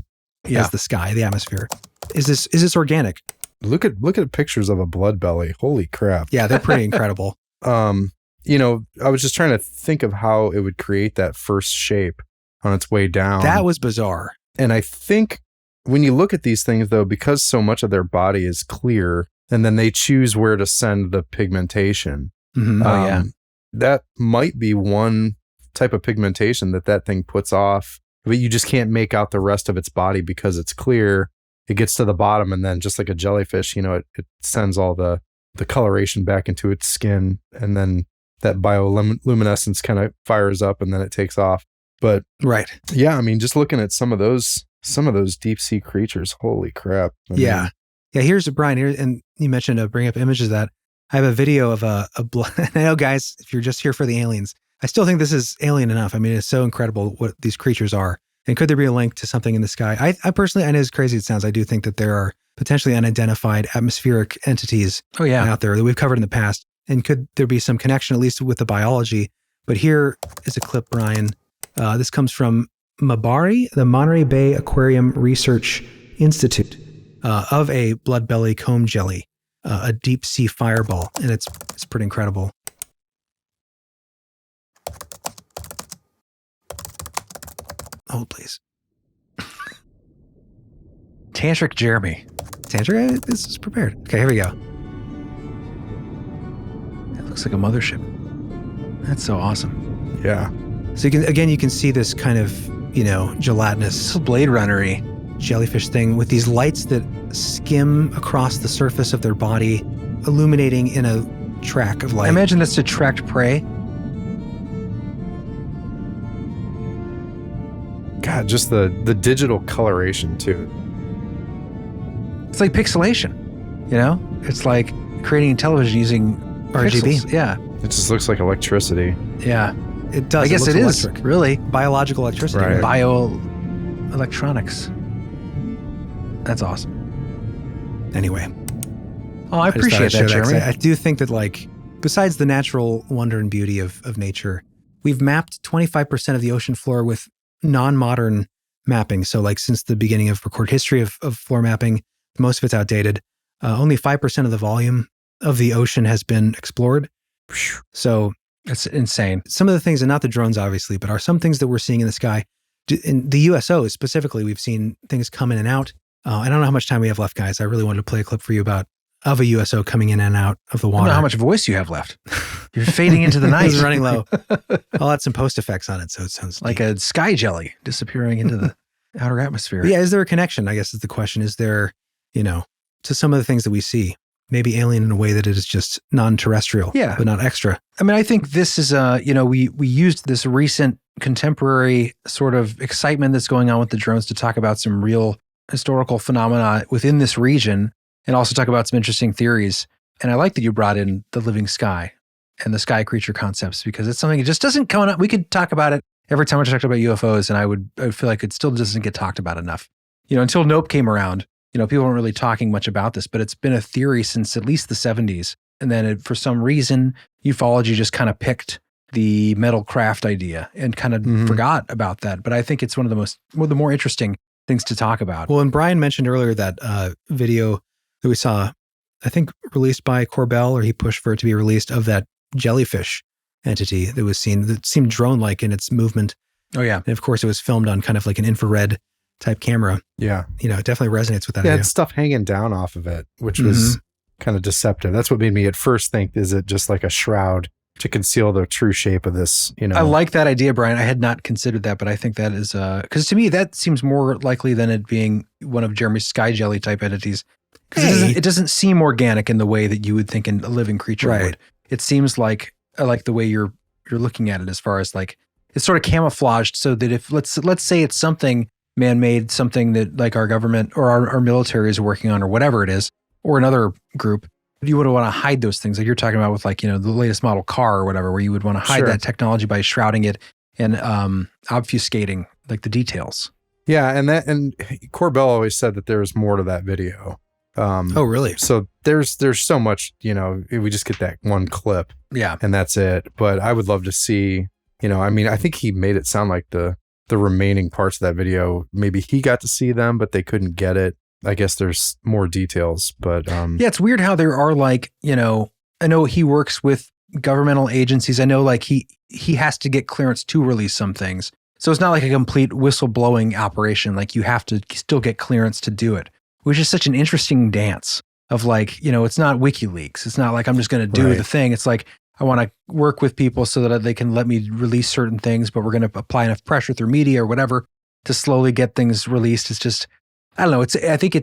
as the sky, the atmosphere. Is this organic? Look at pictures of a blood belly. Holy crap. Yeah, they're pretty incredible. I was just trying to think of how it would create that first shape on its way down. That was bizarre. And I think when you look at these things, though, because so much of their body is clear, and then they choose where to send the pigmentation. Mm-hmm. That might be one type of pigmentation that thing puts off, but you just can't make out the rest of its body because it's clear. It gets to the bottom, and then just like a jellyfish, it sends all the coloration back into its skin, and then that bioluminescence kind of fires up, and then it takes off. But yeah, I mean, just looking at some of those deep sea creatures, holy crap! Yeah. Here's Bryan here, and you mentioned bring up images of that. I have a video of a blood. I know, guys, if you're just here for the aliens, I still think this is alien enough. I mean, it's so incredible what these creatures are. And could there be a link to something in the sky? I personally, I know as crazy as it sounds, I do think that there are potentially unidentified atmospheric entities out there that we've covered in the past. And could there be some connection, at least with the biology? But here is a clip, Bryan. This comes from Mabari, the Monterey Bay Aquarium Research Institute, of a blood belly comb jelly, a deep sea fireball. And it's pretty incredible. Hold, please. Tantric Jeremy. Tantric? This is prepared. Okay, here we go. It looks like a mothership. That's so awesome. Yeah. So you can see this kind of, gelatinous, so Blade Runner-y jellyfish thing with these lights that skim across the surface of their body, illuminating in a track of light. I imagine this to attract prey. God, just the digital coloration too. It's like pixelation, It's like creating television using RGB. Pixels. Yeah. It just looks like electricity. Yeah. It does. I guess it is, electric. really. Biological electricity. Right. Bioelectronics. That's awesome. Anyway. Oh, I appreciate that, Jeremy. I do think that, besides the natural wonder and beauty of nature, we've mapped 25% of the ocean floor with non-modern mapping. So since the beginning of recorded history of floor mapping, most of it's outdated. Only 5% of the volume of the ocean has been explored. So it's insane. Some of the things, and not the drones obviously, but are some things that we're seeing in the sky. In the USOs specifically, we've seen things come in and out. I don't know how much time we have left, guys. I really wanted to play a clip for you of a USO coming in and out of the water. I don't know how much voice you have left. You're fading into the night. It's running low. I'll add some post effects on it so it sounds like a sky jelly disappearing into the outer atmosphere. But yeah, is there a connection? I guess is the question. Is there, to some of the things that we see. Maybe alien in a way that it is just non-terrestrial, but not extra. I mean, I think this is we used this recent contemporary sort of excitement that's going on with the drones to talk about some real historical phenomena within this region and also talk about some interesting theories. And I like that you brought in the living sky and the sky creature concepts, because it's something that just doesn't come up. We could talk about it every time I talked about UFOs, and I would feel like it still doesn't get talked about enough. Until Nope came around, people weren't really talking much about this, but it's been a theory since at least the 70s. And then for some reason, ufology just kind of picked the metal craft idea and kind of forgot about that. But I think it's one of the more interesting things to talk about. Well, and Bryan mentioned earlier that video that we saw, I think released by Corbell, or he pushed for it to be released, of that jellyfish entity that was seen, that seemed drone-like in its movement. Oh, yeah. And of course, it was filmed on kind of like an infrared type camera. Yeah. It definitely resonates with that Yeah, idea. it had stuff hanging down off of it, which was kind of deceptive. That's what made me at first think, is it just like a shroud to conceal the true shape of this, I like that idea, Bryan. I had not considered that, but I think that is, because to me, that seems more likely than it being one of Jeremy's sky jelly type entities. Because it doesn't seem organic in the way that you would think a living creature would. It seems like I like the way you're looking at it, as far as like, it's sort of camouflaged so that if, let's say it's something man-made, something that like our government or our military is working on, or whatever it is, or another group, you would want to hide those things. Like you're talking about with like, the latest model car or whatever, where you would want to hide that technology by shrouding it and obfuscating like the details. Yeah. And Corbell always said that there was more to that video. Oh, really? So there's so much, we just get that one clip. Yeah. And that's it. But I would love to see, I think he made it sound like the remaining parts of that video, maybe he got to see them, but they couldn't get it. I guess there's more details, but yeah, it's weird how there are like, I know he works with governmental agencies. I know like he has to get clearance to release some things. So it's not like a complete whistleblowing operation. Like you have to still get clearance to do it, which is such an interesting dance of like, it's not WikiLeaks. It's not like I'm just going to do the thing. It's like, I want to work with people so that they can let me release certain things, but we're going to apply enough pressure through media or whatever to slowly get things released. It's just, I don't know. I think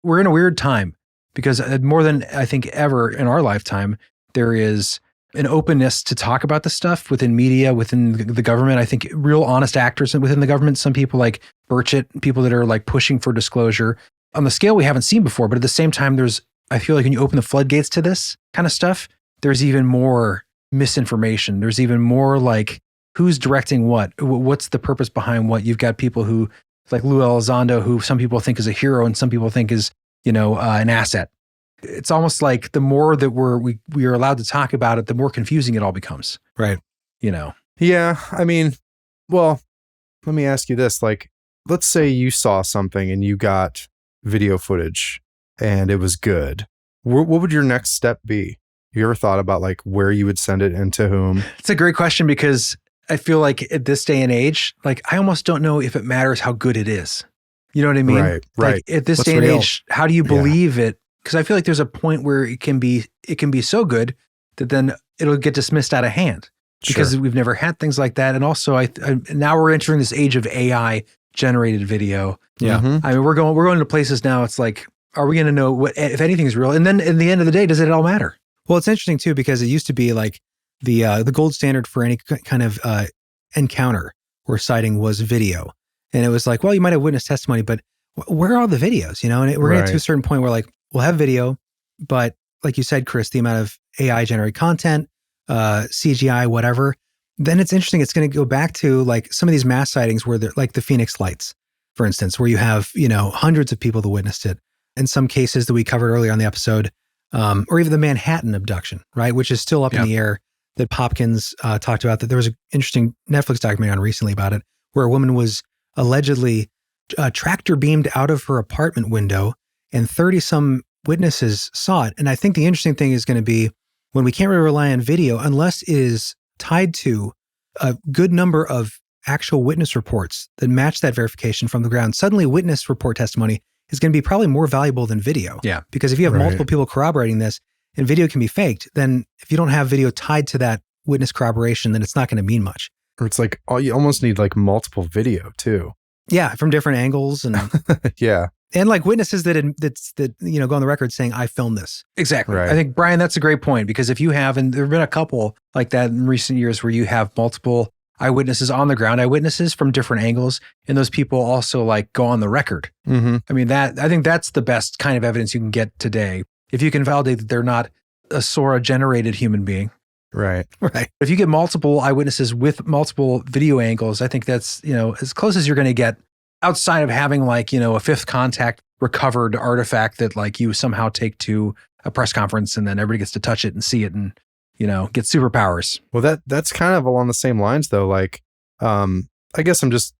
we're in a weird time, because more than I think ever in our lifetime, there is an openness to talk about this stuff within media, within the government. I think real honest actors within the government, some people like Burchett, people that are like pushing for disclosure on the scale we haven't seen before. But at the same time, I feel like when you open the floodgates to this kind of stuff, there's even more misinformation. There's even more like who's directing what, what's the purpose behind what. You've got people who like Lou Elizondo, who some people think is a hero and some people think is, an asset. It's almost like the more that we are allowed to talk about it, the more confusing it all becomes. Right. Yeah. I mean, well, let me ask you this. Like, let's say you saw something and you got video footage and it was good. What would your next step be? You ever thought about like where you would send it and to whom? It's a great question, because I feel like at this day and age, like I almost don't know if it matters how good it is. You know what I mean? Right. Like at this day and age, how do you believe it? Because I feel like there's a point where it can be so good that then it'll get dismissed out of hand, because we've never had things like that. And also, I now we're entering this age of AI generated video. Yeah. I mean, we're going to places now. It's like, are we going to know what, if anything is real? And then in the end of the day, does it all matter? Well, it's interesting too, because it used to be like the gold standard for any kind of encounter or sighting was video. And it was like, well, you might have witnessed testimony, but where are all the videos? And we're going to get to a certain point where like, we'll have video, but like you said, Chris, the amount of AI generated content, CGI, whatever, then it's interesting. It's going to go back to like some of these mass sightings where they're like the Phoenix lights, for instance, where you have, hundreds of people that witnessed it. In some cases that we covered earlier on the episode, or even the Manhattan abduction, right? Which is still up in the air, that Popkins talked about. That there was an interesting Netflix documentary on recently about it, where a woman was allegedly tractor beamed out of her apartment window, and 30 some witnesses saw it. And I think the interesting thing is going to be when we can't really rely on video unless it is tied to a good number of actual witness reports that match that verification from the ground. Suddenly witness report testimony is going to be probably more valuable than video. Yeah. Because if you have multiple people corroborating this and video can be faked, then if you don't have video tied to that witness corroboration, then it's not going to mean much. Or it's like, you almost need like multiple video too. Yeah. From different angles. And yeah. And like witnesses that go on the record saying, I filmed this. Exactly. Right. I think, Brian, that's a great point, because if you have, and there have been a couple like that in recent years where you have multiple eyewitnesses on the ground, eyewitnesses from different angles, and those people also like go on the record. Mm-hmm. I mean, I think that's the best kind of evidence you can get today. If you can validate that they're not a Sora-generated human being. Right. Right. If you get multiple eyewitnesses with multiple video angles, I think that's, as close as you're going to get outside of having like, a fifth contact recovered artifact that like you somehow take to a press conference and then everybody gets to touch it and see it and, get superpowers. Well, that's kind of along the same lines though. Like, I guess I'm just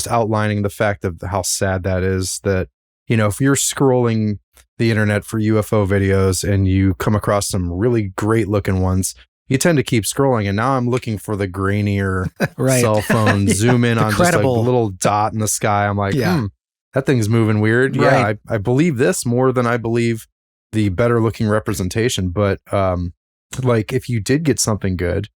outlining the fact of how sad that is, that, if you're scrolling the internet for UFO videos and you come across some really great looking ones, you tend to keep scrolling. And now I'm looking for the grainier right. cell phone, zoom in on just like a little dot in the sky. I'm like, that thing's moving weird. Right. Yeah, I believe this more than I believe the better looking representation. But like if you did get something good,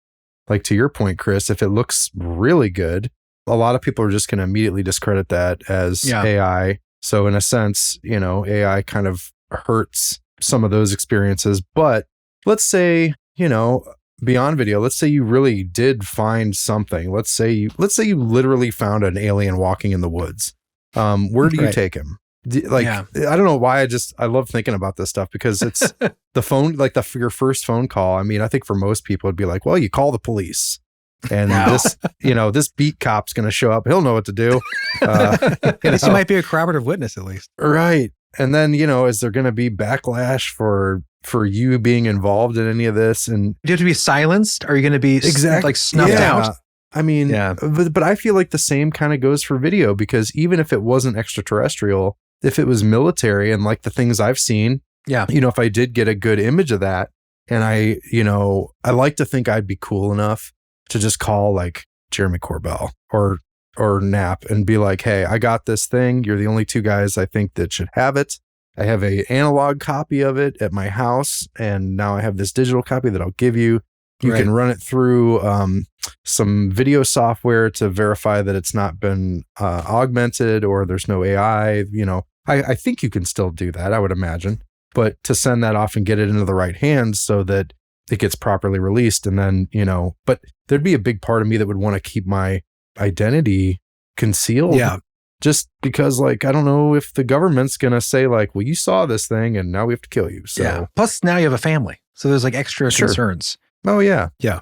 like to your point, Chris, if it looks really good, a lot of people are just going to immediately discredit that as AI. So in a sense, AI kind of hurts some of those experiences. But let's say, beyond video, let's say you really did find something. Let's say you literally found an alien walking in the woods. Where do you take him? I don't know why I love thinking about this stuff, because it's the phone, like your first phone call. I mean, I think for most people it'd be like, well, you call the police and this beat cop's going to show up. He'll know what to do. He might be a corroborative witness at least. Right. And then, is there going to be backlash for you being involved in any of this? And do you have to be silenced? Are you going to be like snuffed out? I mean, but I feel like the same kind of goes for video, because even if it wasn't extraterrestrial, if it was military and like the things I've seen, if I did get a good image of that, and I like to think I'd be cool enough to just call like Jeremy Corbell or Knapp and be like, hey, I got this thing. You're the only two guys I think that should have it. I have a analog copy of it at my house, and now I have this digital copy that I'll give you. You can run it through some video software to verify that it's not been augmented or there's no AI. I think you can still do that, I would imagine. But to send that off and get it into the right hands so that it gets properly released, and then, but there'd be a big part of me that would want to keep my identity concealed. Yeah. Just because, like, I don't know if the government's going to say, like, well, you saw this thing and now we have to kill you. So Plus, now you have a family. So there's like extra concerns. Oh, yeah. Yeah.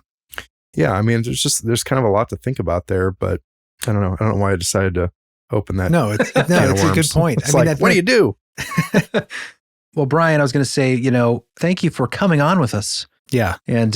Yeah. I mean, there's kind of a lot to think about there, but I don't know. I don't know why I decided to open that. No, it's a good point. It's what do you do? Well, Brian, I was going to say, thank you for coming on with us. Yeah. And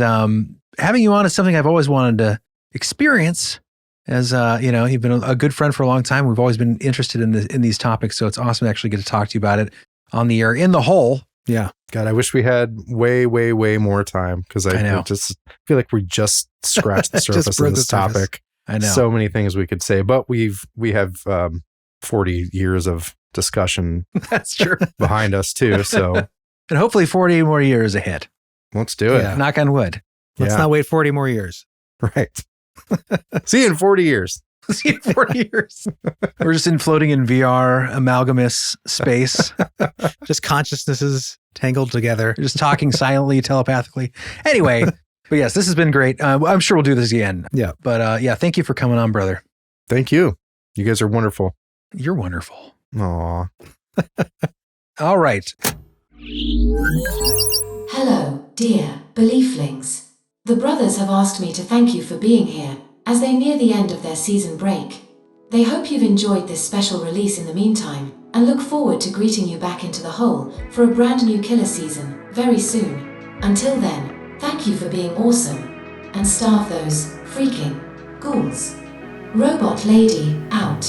having you on is something I've always wanted to experience. As you've been a good friend for a long time. We've always been interested in these topics, so it's awesome to actually get to talk to you about it on the air in the hole. Yeah. God, I wish we had way, way, way more time, because I just feel like we just scratched the surface of this topic. I know. So many things we could say, but we have 40 years of discussion That's true. behind us too. So and hopefully 40 more years ahead. Let's do it. Yeah. Knock on wood. Let's not wait 40 more years. Right. See you in 40 years. See you in 40 years. We're just floating in VR amalgamous space. Just consciousnesses tangled together. We're just talking silently, telepathically. Anyway, but yes, this has been great. I'm sure we'll do this again. Yeah. But thank you for coming on, brother. Thank you. You guys are wonderful. You're wonderful. Aw. All right. Hello, dear belieflings. The brothers have asked me to thank you for being here as they near the end of their season break. They hope you've enjoyed this special release in the meantime and look forward to greeting you back into the hole for a brand new killer season very soon. Until then, thank you for being awesome and starve those freaking ghouls. Robot Lady out.